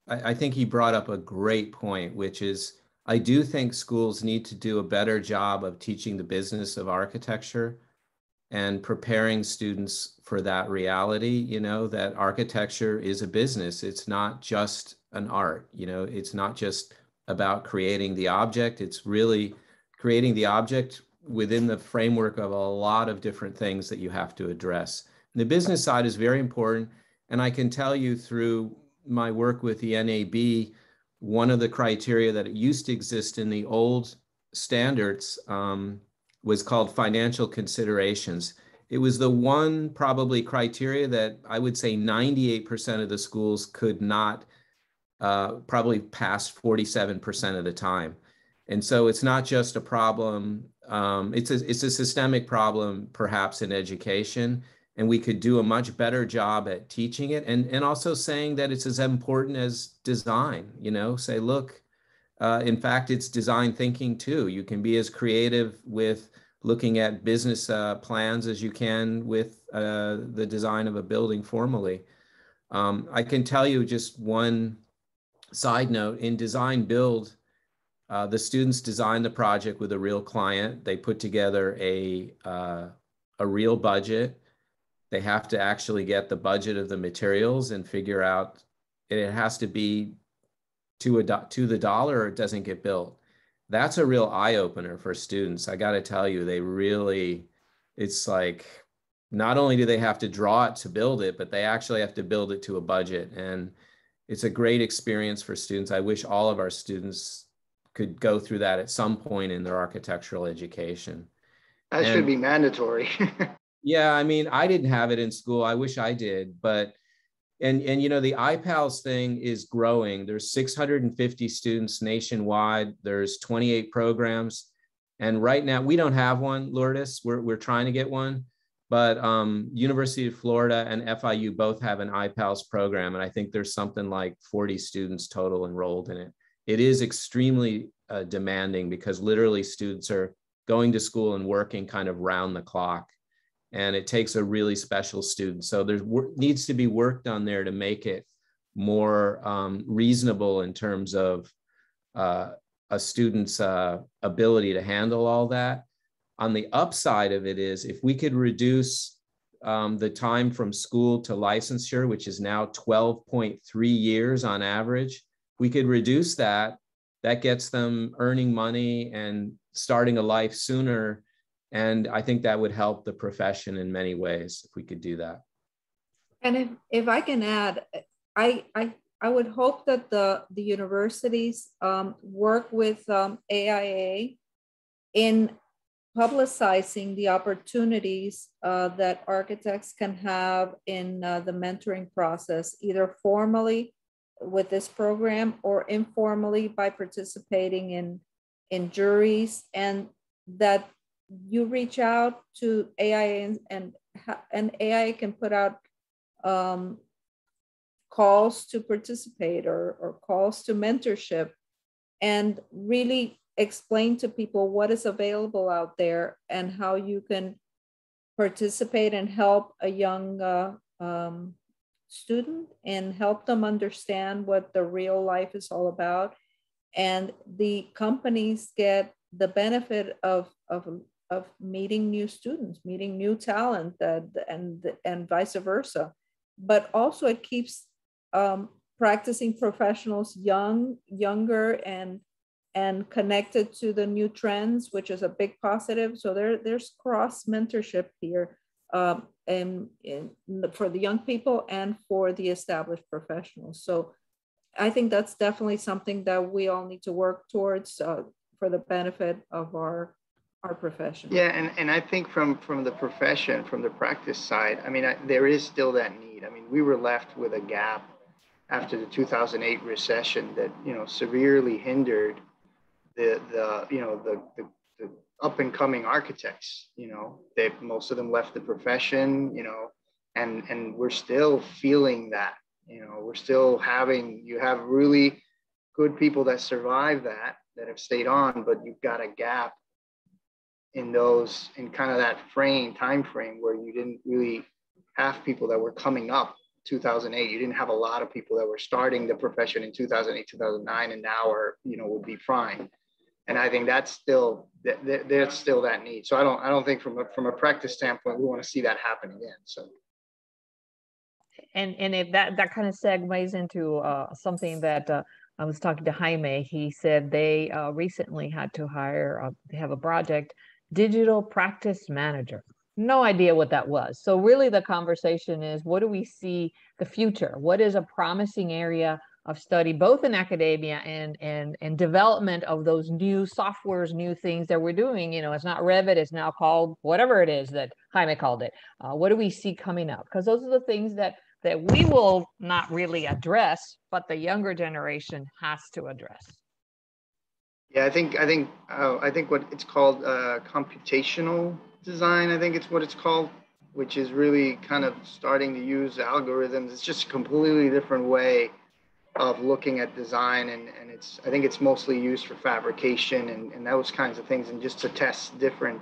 I think he brought up a great point, which is, I do think schools need to do a better job of teaching the business of architecture and preparing students for that reality, that architecture is a business. It's not just an art, it's not just about creating the object. It's really creating the object within the framework of a lot of different things that you have to address. And the business side is very important. And I can tell you through my work with the NAB, one of the criteria that used to exist in the old standards was called financial considerations. It was the one probably criteria that I would say 98% of the schools could not probably pass 47% of the time. And so it's not just a problem, it's a systemic problem perhaps in education, and we could do a much better job at teaching it, and also saying that it's as important as design, say, look, in fact, it's design thinking too. You can be as creative with looking at business plans as you can with the design of a building formally. I can tell you just one side note, in design build, the students design the project with a real client. They put together a real budget. They have to actually get the budget of the materials and figure out it has to be to the dollar or it doesn't get built. That's a real eye opener for students. I got to tell you, they really, it's like, not only do they have to draw it to build it, but they actually have to build it to a budget. And it's a great experience for students. I wish all of our students could go through that at some point in their architectural education. That should be mandatory. Yeah, I mean, I didn't have it in school. I wish I did, but and you know, the iPals thing is growing. There's 650 students nationwide. There's 28 programs, and right now we don't have one, Lourdes. We're trying to get one, but University of Florida and FIU both have an iPals program, and I think there's something like 40 students total enrolled in it. It is extremely demanding because literally students are going to school and working kind of round the clock. And it takes a really special student. So there needs to be work done there to make it more reasonable in terms of a student's ability to handle all that. On the upside of it is if we could reduce the time from school to licensure, which is now 12.3 years on average, we could reduce that. That gets them earning money and starting a life sooner. And I think that would help the profession in many ways if we could do that. And if I can add, I would hope that the universities work with AIA in publicizing the opportunities that architects can have in the mentoring process, either formally with this program or informally by participating in juries, and that you reach out to AIA and AIA can put out calls to participate or calls to mentorship and really explain to people what is available out there and how you can participate and help a young student and help them understand what the real life is all about. And the companies get the benefit of meeting new students, meeting new talent, and vice versa. But also it keeps practicing professionals younger and connected to the new trends, which is a big positive. So there's cross mentorship here and for the young people and for the established professionals. So I think that's definitely something that we all need to work towards for the benefit of our profession. Yeah, and I think from the profession, from the practice side, I mean, there is still that need. I mean, we were left with a gap after the 2008 recession that, you know, severely hindered the up and coming architects. You know, most of them left the profession, you know, and we're still feeling that. You know, we're still you have really good people that survive that have stayed on, but you've got a gap in kind of that time frame where you didn't really have people that were coming up 2008. You didn't have a lot of people that were starting the profession in 2008, 2009, and now would be prime. And I think that's still there's still that need. So I don't think from a practice standpoint, we want to see that happen again. So. And if that kind of segues into something that I was talking to Jaime, he said they recently had to hire, they have a project, digital practice manager. No idea what that was. So really the conversation is, what do we see the future? What is a promising area of study, both in academia and development of those new softwares, new things that we're doing? You know, it's not Revit, it's now called whatever it is that Jaime called it. What do we see coming up? Because those are the things that we will not really address, but the younger generation has to address. Yeah, I think what it's called computational design, I think it's what it's called, which is really kind of starting to use algorithms. It's just a completely different way of looking at design, and I think it's mostly used for fabrication and those kinds of things, and just to test different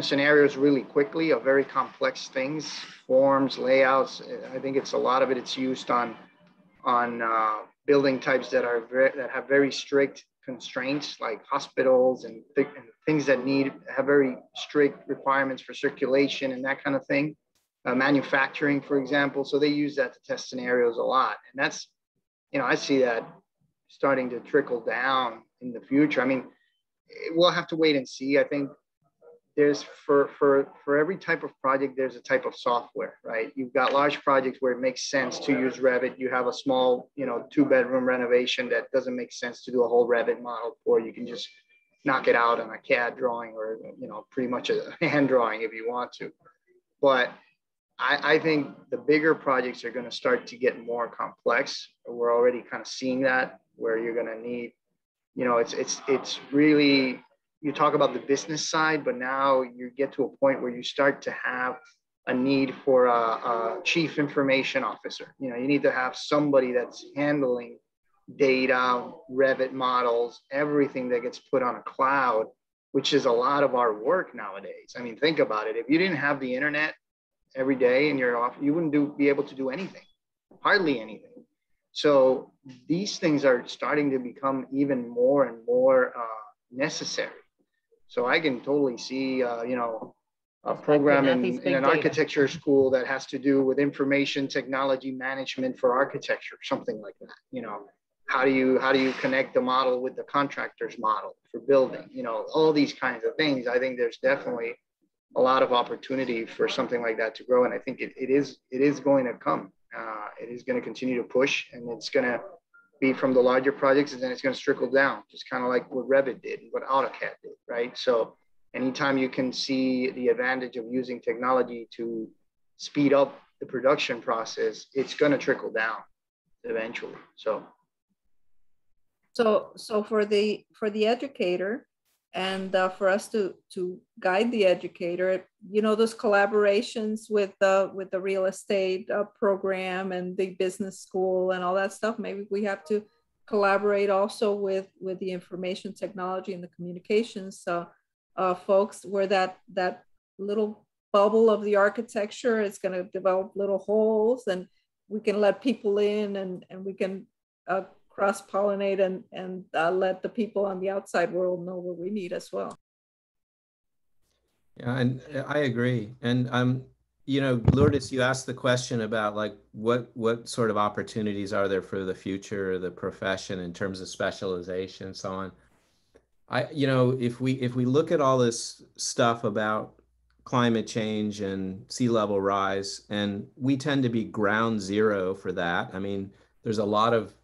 scenarios really quickly of very complex things, forms, layouts. I think it's a lot of it. It's used on building types that have very strict constraints, like hospitals and things that have very strict requirements for circulation and that kind of thing. Manufacturing, for example. So they use that to test scenarios a lot. And that's, I see that starting to trickle down in the future. I mean, we'll have to wait and see. I think there's for every type of project, there's a type of software, right? You've got large projects where it makes sense to use Revit. You have a small, 2-bedroom renovation that doesn't make sense to do a whole Revit model for. You can just knock it out on a CAD drawing or, pretty much a hand drawing if you want to. But I think the bigger projects are going to start to get more complex. We're already kind of seeing that, where you're going to need, it's really, you talk about the business side, but now you get to a point where you start to have a need for a chief information officer. You need to have somebody that's handling data, Revit models, everything that gets put on a cloud, which is a lot of our work nowadays. I mean, think about it. If you didn't have the internet every day in your office, you wouldn't be able to do anything, hardly anything. So these things are starting to become even more and more necessary. So I can totally see, a program in an architecture school that has to do with information technology management for architecture, something like that. How do you connect the model with the contractor's model for building? All these kinds of things. I think there's definitely a lot of opportunity for something like that to grow, and I think it is going to come. It is going to continue to push, and it's going to be from the larger projects, and then it's going to trickle down, just kind of like what Revit did and what AutoCAD did, right? So anytime you can see the advantage of using technology to speed up the production process, it's going to trickle down eventually. So for the educator, and for us to guide the educator, those collaborations with the real estate program and the business school and all that stuff, maybe we have to collaborate also with the information technology and the communications folks, where that little bubble of the architecture is going to develop little holes, and we can let people in, and we can cross-pollinate and let the people on the outside world know what we need as well. Yeah, and I agree. And Lourdes, you asked the question about like what sort of opportunities are there for the future of the profession in terms of specialization and so on. If we look at all this stuff about climate change and sea level rise, and we tend to be ground zero for that. I mean, there's a lot of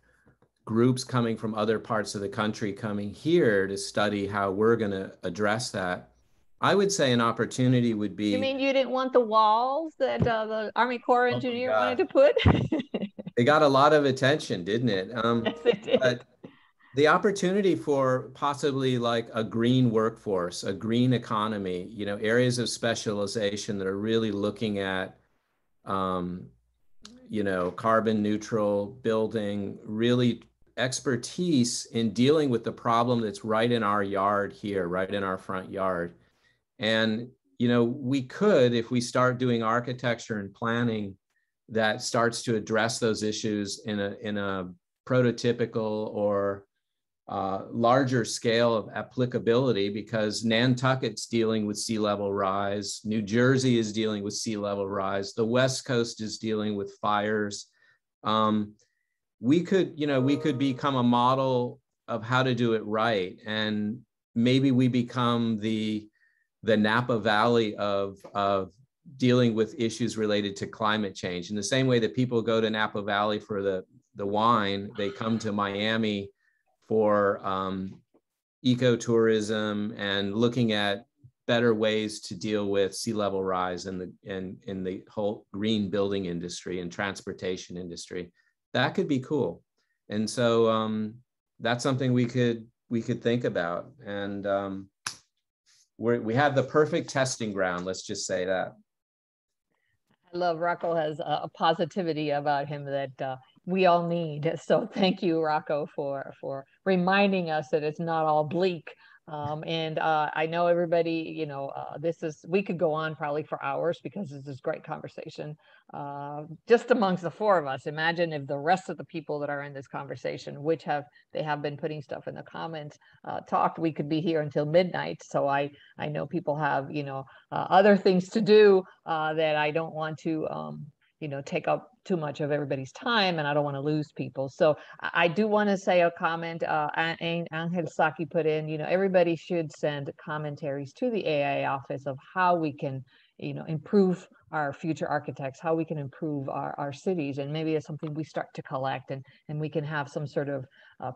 groups coming from other parts of the country coming here to study how we're going to address that. I would say an opportunity would be... You mean you didn't want the walls that the Army Corps engineer wanted to put? It got a lot of attention, didn't it? Yes, it did. But the opportunity for possibly like a green workforce, a green economy, areas of specialization that are really looking at carbon neutral building, really expertise in dealing with the problem that's right in our yard here, right in our front yard. And, we could, if we start doing architecture and planning that starts to address those issues in a prototypical or larger scale of applicability, because Nantucket's dealing with sea level rise, New Jersey is dealing with sea level rise, the West Coast is dealing with fires. We could become a model of how to do it right, and maybe we become the Napa Valley of dealing with issues related to climate change. In the same way that people go to Napa Valley for the wine, they come to Miami for ecotourism and looking at better ways to deal with sea level rise and the whole green building industry and transportation industry. That could be cool. And so that's something we could think about. And we have the perfect testing ground, let's just say that. I love Rocco has a positivity about him that we all need. So thank you, Rocco, for reminding us that it's not all bleak And I know everybody, you know, we could go on probably for hours because this is great conversation just amongst the four of us. Imagine if the rest of the people that are in this conversation, they have been putting stuff in the comments, talked, we could be here until midnight. So I know people have, you know, other things to do that I don't want to, you know, take up too much of everybody's time, and I don't want to lose people. So I do want to say a comment. Angel Saki put in, you know, everybody should send commentaries to the AIA office of how we can, you know, improve our future architects, how we can improve our cities. And maybe it's something we start to collect, and we can have some sort of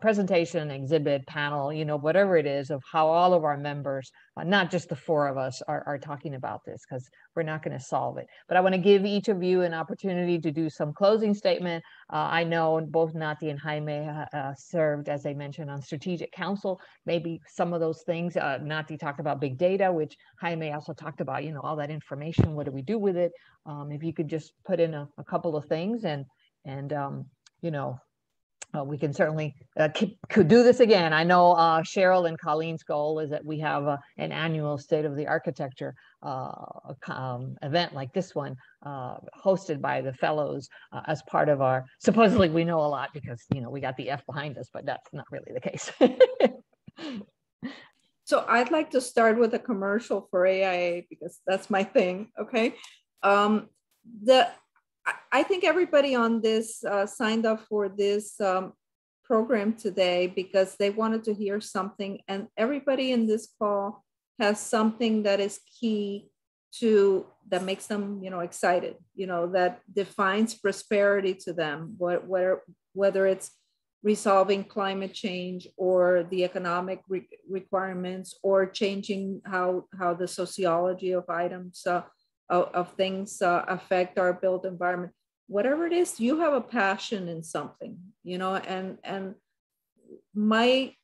presentation, exhibit, panel, you know, whatever it is, of how all of our members, not just the four of us, are talking about this, because we're not going to solve it. But I want to give each of you an opportunity to do some closing statement. I know both Nati and Jaime served, as I mentioned, on strategic council. Maybe some of those things, Nati talked about big data, which Jaime also talked about, you know, all that information, what do we do with it? If you could just put in a couple of things, and you know, we can certainly could do this again. I know Cheryl and Colleen's goal is that we have an annual State of the Architecture event like this one, hosted by the fellows as part of our, supposedly we know a lot because, you know, we got the F behind us, but that's not really the case. So I'd like to start with a commercial for AIA because that's my thing, okay? I think everybody on this signed up for this program today because they wanted to hear something, and everybody in this call has something that is key to, that makes them, you know, excited, you know, that defines prosperity to them, whether it's resolving climate change or the economic requirements, or changing how the sociology of items of things affect our built environment. Whatever it is, you have a passion in something, you know, and my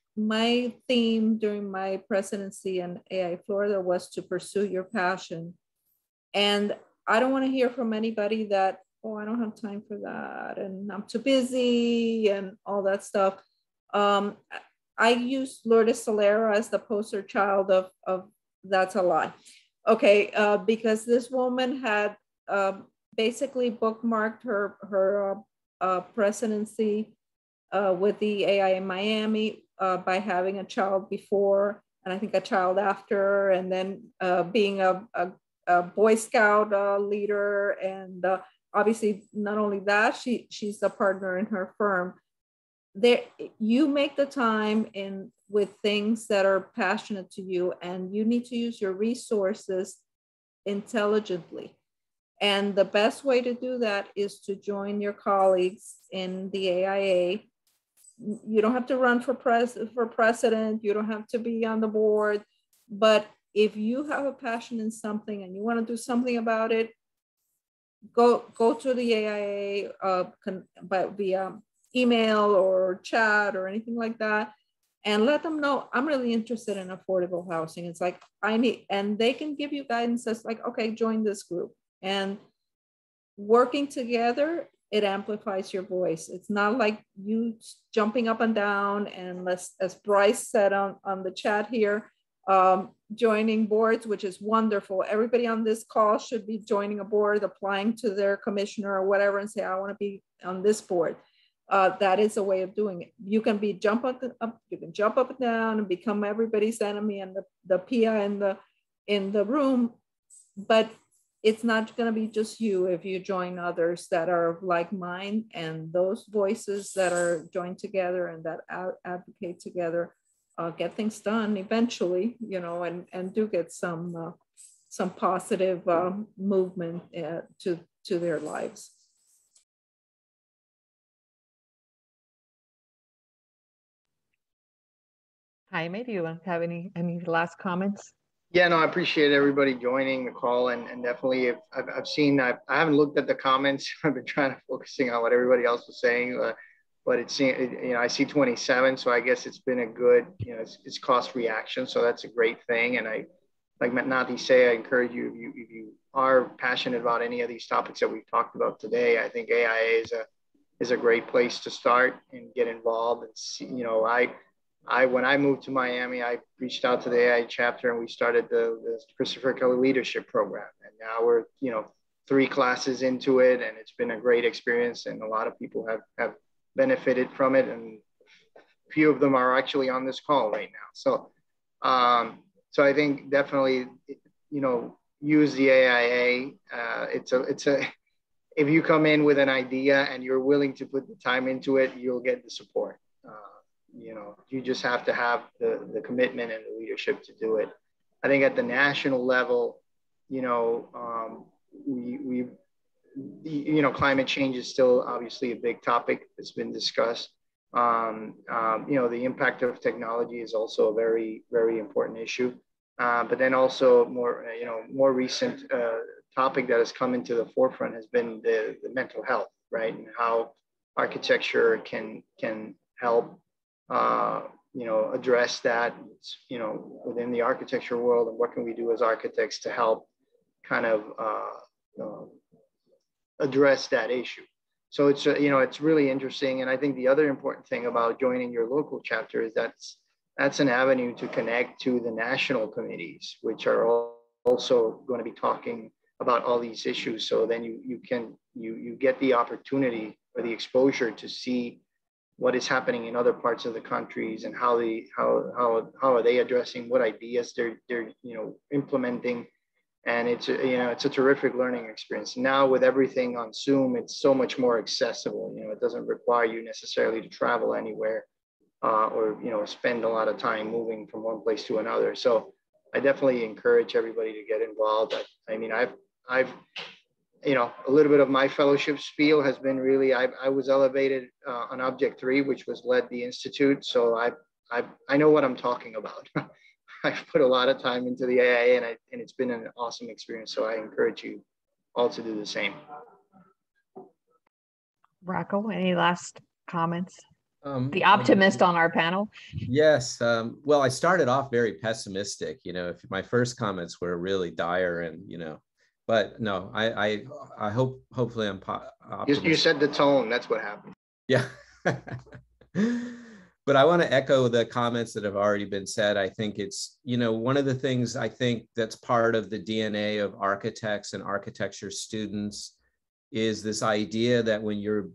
theme during my presidency in AIA Florida was to pursue your passion. And I don't want to hear from anybody that, oh, I don't have time for that, and I'm too busy and all that stuff. I use Lourdes Solera as the poster child of that's a lie. Okay, because this woman had basically bookmarked her presidency with the AIA Miami by having a child before, and I think a child after, and then being a Boy Scout leader, and obviously not only that, she's a partner in her firm. There, you make the time in with things that are passionate to you, and you need to use your resources intelligently. And the best way to do that is to join your colleagues in the AIA. You don't have to run for president. You don't have to be on the board. But if you have a passion in something and you want to do something about it, go to the AIA via email or chat or anything like that, and let them know, I'm really interested in affordable housing. It's like, and they can give you guidance that's like, okay, join this group. And working together, it amplifies your voice. It's not like you jumping up and down, and as Bryce said on the chat here, joining boards, which is wonderful. Everybody on this call should be joining a board, applying to their commissioner or whatever, and say, I want to be on this board. That is a way of doing it. You can jump up and down and become everybody's enemy and the PIA in the room, but it's not going to be just you if you join others that are like mine, and those voices that are joined together and that advocate together get things done eventually, you know, and do get some positive movement to their lives. Jaime, do you have any last comments? Yeah, no, I appreciate everybody joining the call, and definitely I've seen, I haven't looked at the comments. I've been trying to focusing on what everybody else was saying, but you know, I see 27, so I guess it's been a good, you know, it's cost reaction, so that's a great thing. And I, like Nati say, I encourage you, if you are passionate about any of these topics that we've talked about today, I think AIA is a great place to start and get involved and see, you know, when I moved to Miami, I reached out to the AIA chapter and we started the Christopher Kelly Leadership Program. And now we're, 3 classes into it, and it's been a great experience, and a lot of people have benefited from it, and a few of them are actually on this call right now. So, so I think definitely, use the AIA. If you come in with an idea and you're willing to put the time into it, you'll get the support. You just have to have the commitment and the leadership to do it. I think at the national level, climate change is still obviously a big topic that's been discussed. The impact of technology is also a very, very important issue. But then also more recent topic that has come into the forefront has been the mental health, right? And how architecture can help, address that, within the architecture world, and what can we do as architects to help kind of address that issue. So it's, it's really interesting. And I think the other important thing about joining your local chapter is that's an avenue to connect to the national committees, which are also going to be talking about all these issues. So then you get the opportunity or the exposure to see what is happening in other parts of the countries and how are they addressing, what ideas they're implementing. And it's a terrific learning experience. Now with everything on Zoom, it's so much more accessible. It doesn't require you necessarily to travel anywhere or spend a lot of time moving from one place to another. So I definitely encourage everybody to get involved. I've a little bit of my fellowship spiel has been really, I was elevated on Object 3, which was led the Institute. So I know what I'm talking about. I've put a lot of time into the AIA, and it's been an awesome experience. So I encourage you all to do the same. Rocco, any last comments? The optimist on our panel. Yes. Well, I started off very pessimistic. If my first comments were really dire, and but no, I hopefully I'm optimistic. You set the tone. That's what happened. Yeah. But I want to echo the comments that have already been said. I think it's, one of the things I think that's part of the DNA of architects and architecture students is this idea that when you're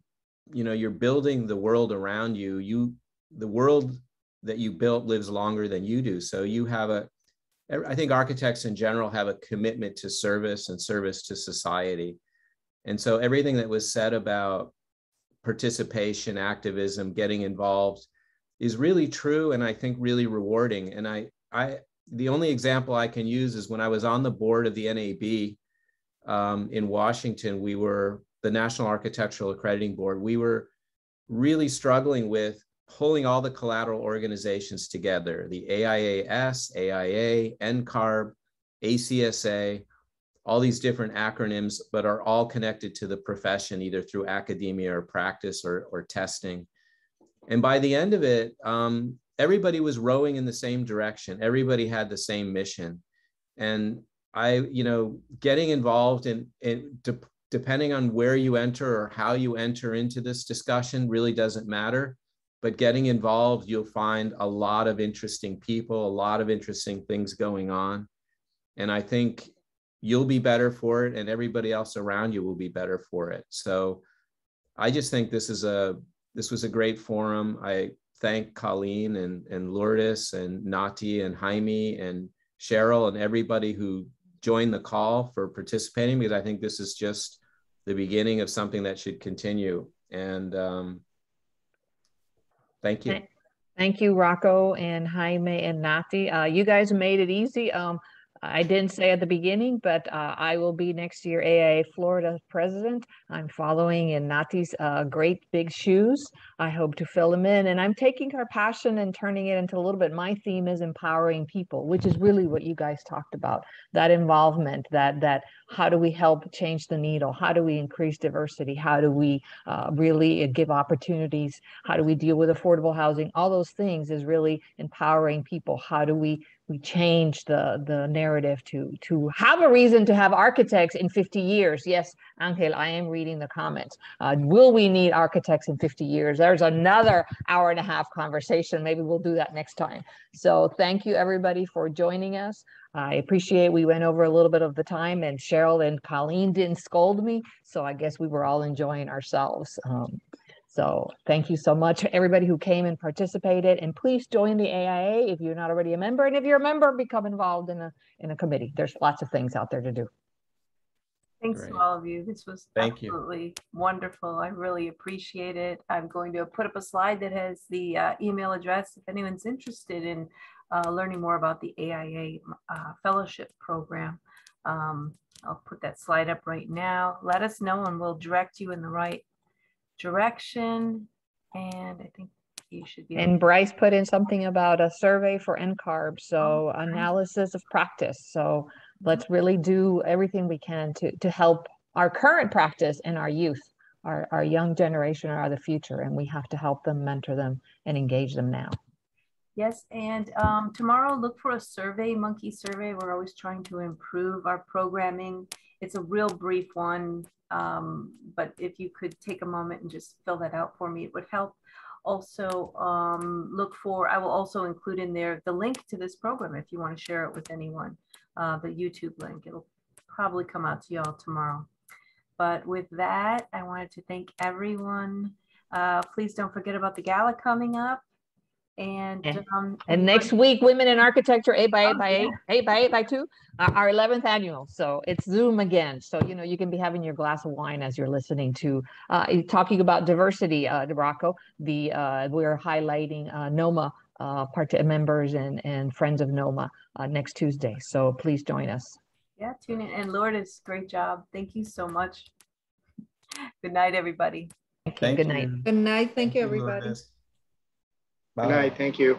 building the world around you, the world that you built lives longer than you do. So I think architects in general have a commitment to service and service to society. And so everything that was said about participation, activism, getting involved is really true, and I think really rewarding. And the only example I can use is when I was on the board of the NAB in Washington. We were the National Architectural Accrediting Board. We were really struggling with pulling all the collateral organizations together, the AIAS, AIA, NCARB, ACSA, all these different acronyms, but are all connected to the profession, either through academia or practice or testing. And by the end of it, everybody was rowing in the same direction. Everybody had the same mission. And getting involved in depending on where you enter or how you enter into this discussion really doesn't matter. But getting involved, you'll find a lot of interesting people, a lot of interesting things going on. And I think you'll be better for it, and everybody else around you will be better for it. So I just think this was a great forum. I thank Colleen and Lourdes and Nati and Jaime and Cheryl and everybody who joined the call for participating, because I think this is just the beginning of something that should continue. And thank you. Thank you, Rocco and Jaime and Nati. You guys made it easy. I didn't say at the beginning, but I will be next year AIA Florida president. I'm following in Nati's great big shoes. I hope to fill them in, and I'm taking her passion and turning it into a little bit. My theme is empowering people, which is really what you guys talked about, that involvement, that how do we help change the needle? How do we increase diversity? How do we really give opportunities? How do we deal with affordable housing? All those things is really empowering people. How do we change the narrative to have a reason to have architects in 50 years. Yes, Angel, I am reading the comments. Will we need architects in 50 years? There's another hour-and-a-half conversation. Maybe we'll do that next time. So thank you, everybody, for joining us. I appreciate we went over a little bit of the time, and Cheryl and Colleen didn't scold me, so I guess we were all enjoying ourselves. So thank you so much, everybody who came and participated, and please join the AIA if you're not already a member, and if you're a member, become involved in a committee. There's lots of things out there to do. Thanks Great. to all of you. This was Thank you. absolutely wonderful. I really appreciate it. I'm going to put up a slide that has the email address if anyone's interested in learning more about the AIA fellowship program. I'll put that slide up right now. Let us know and we'll direct you in the right direction. And I think you should be. And Bryce put in something about a survey for NCARB, so analysis of practice. So let's really do everything we can to help our current practice and our youth. Our young generation are the future, and we have to help them, mentor them, and engage them now. Yes, and tomorrow look for a survey, monkey survey. We're always trying to improve our programming. It's a real brief one, but if you could take a moment and just fill that out for me, it would help. Also look for, I will also include in there the link to this program if you want to share it with anyone, the YouTube link. It'll probably come out to y'all tomorrow. But with that, I wanted to thank everyone. Please don't forget about the gala coming up. And next week, Women in Architecture 8x8 8x2, our 11th annual. So it's Zoom again. So, you know, you can be having your glass of wine as you're listening to talking about diversity, Rocco. We're highlighting NOMA members and friends of NOMA next Tuesday. So please join us. Yeah, tune in. And Lourdes, great job. Thank you so much. Good night, everybody. Thank you. Good night. Good night. Thank you, everybody. Bye. Good night. Thank you.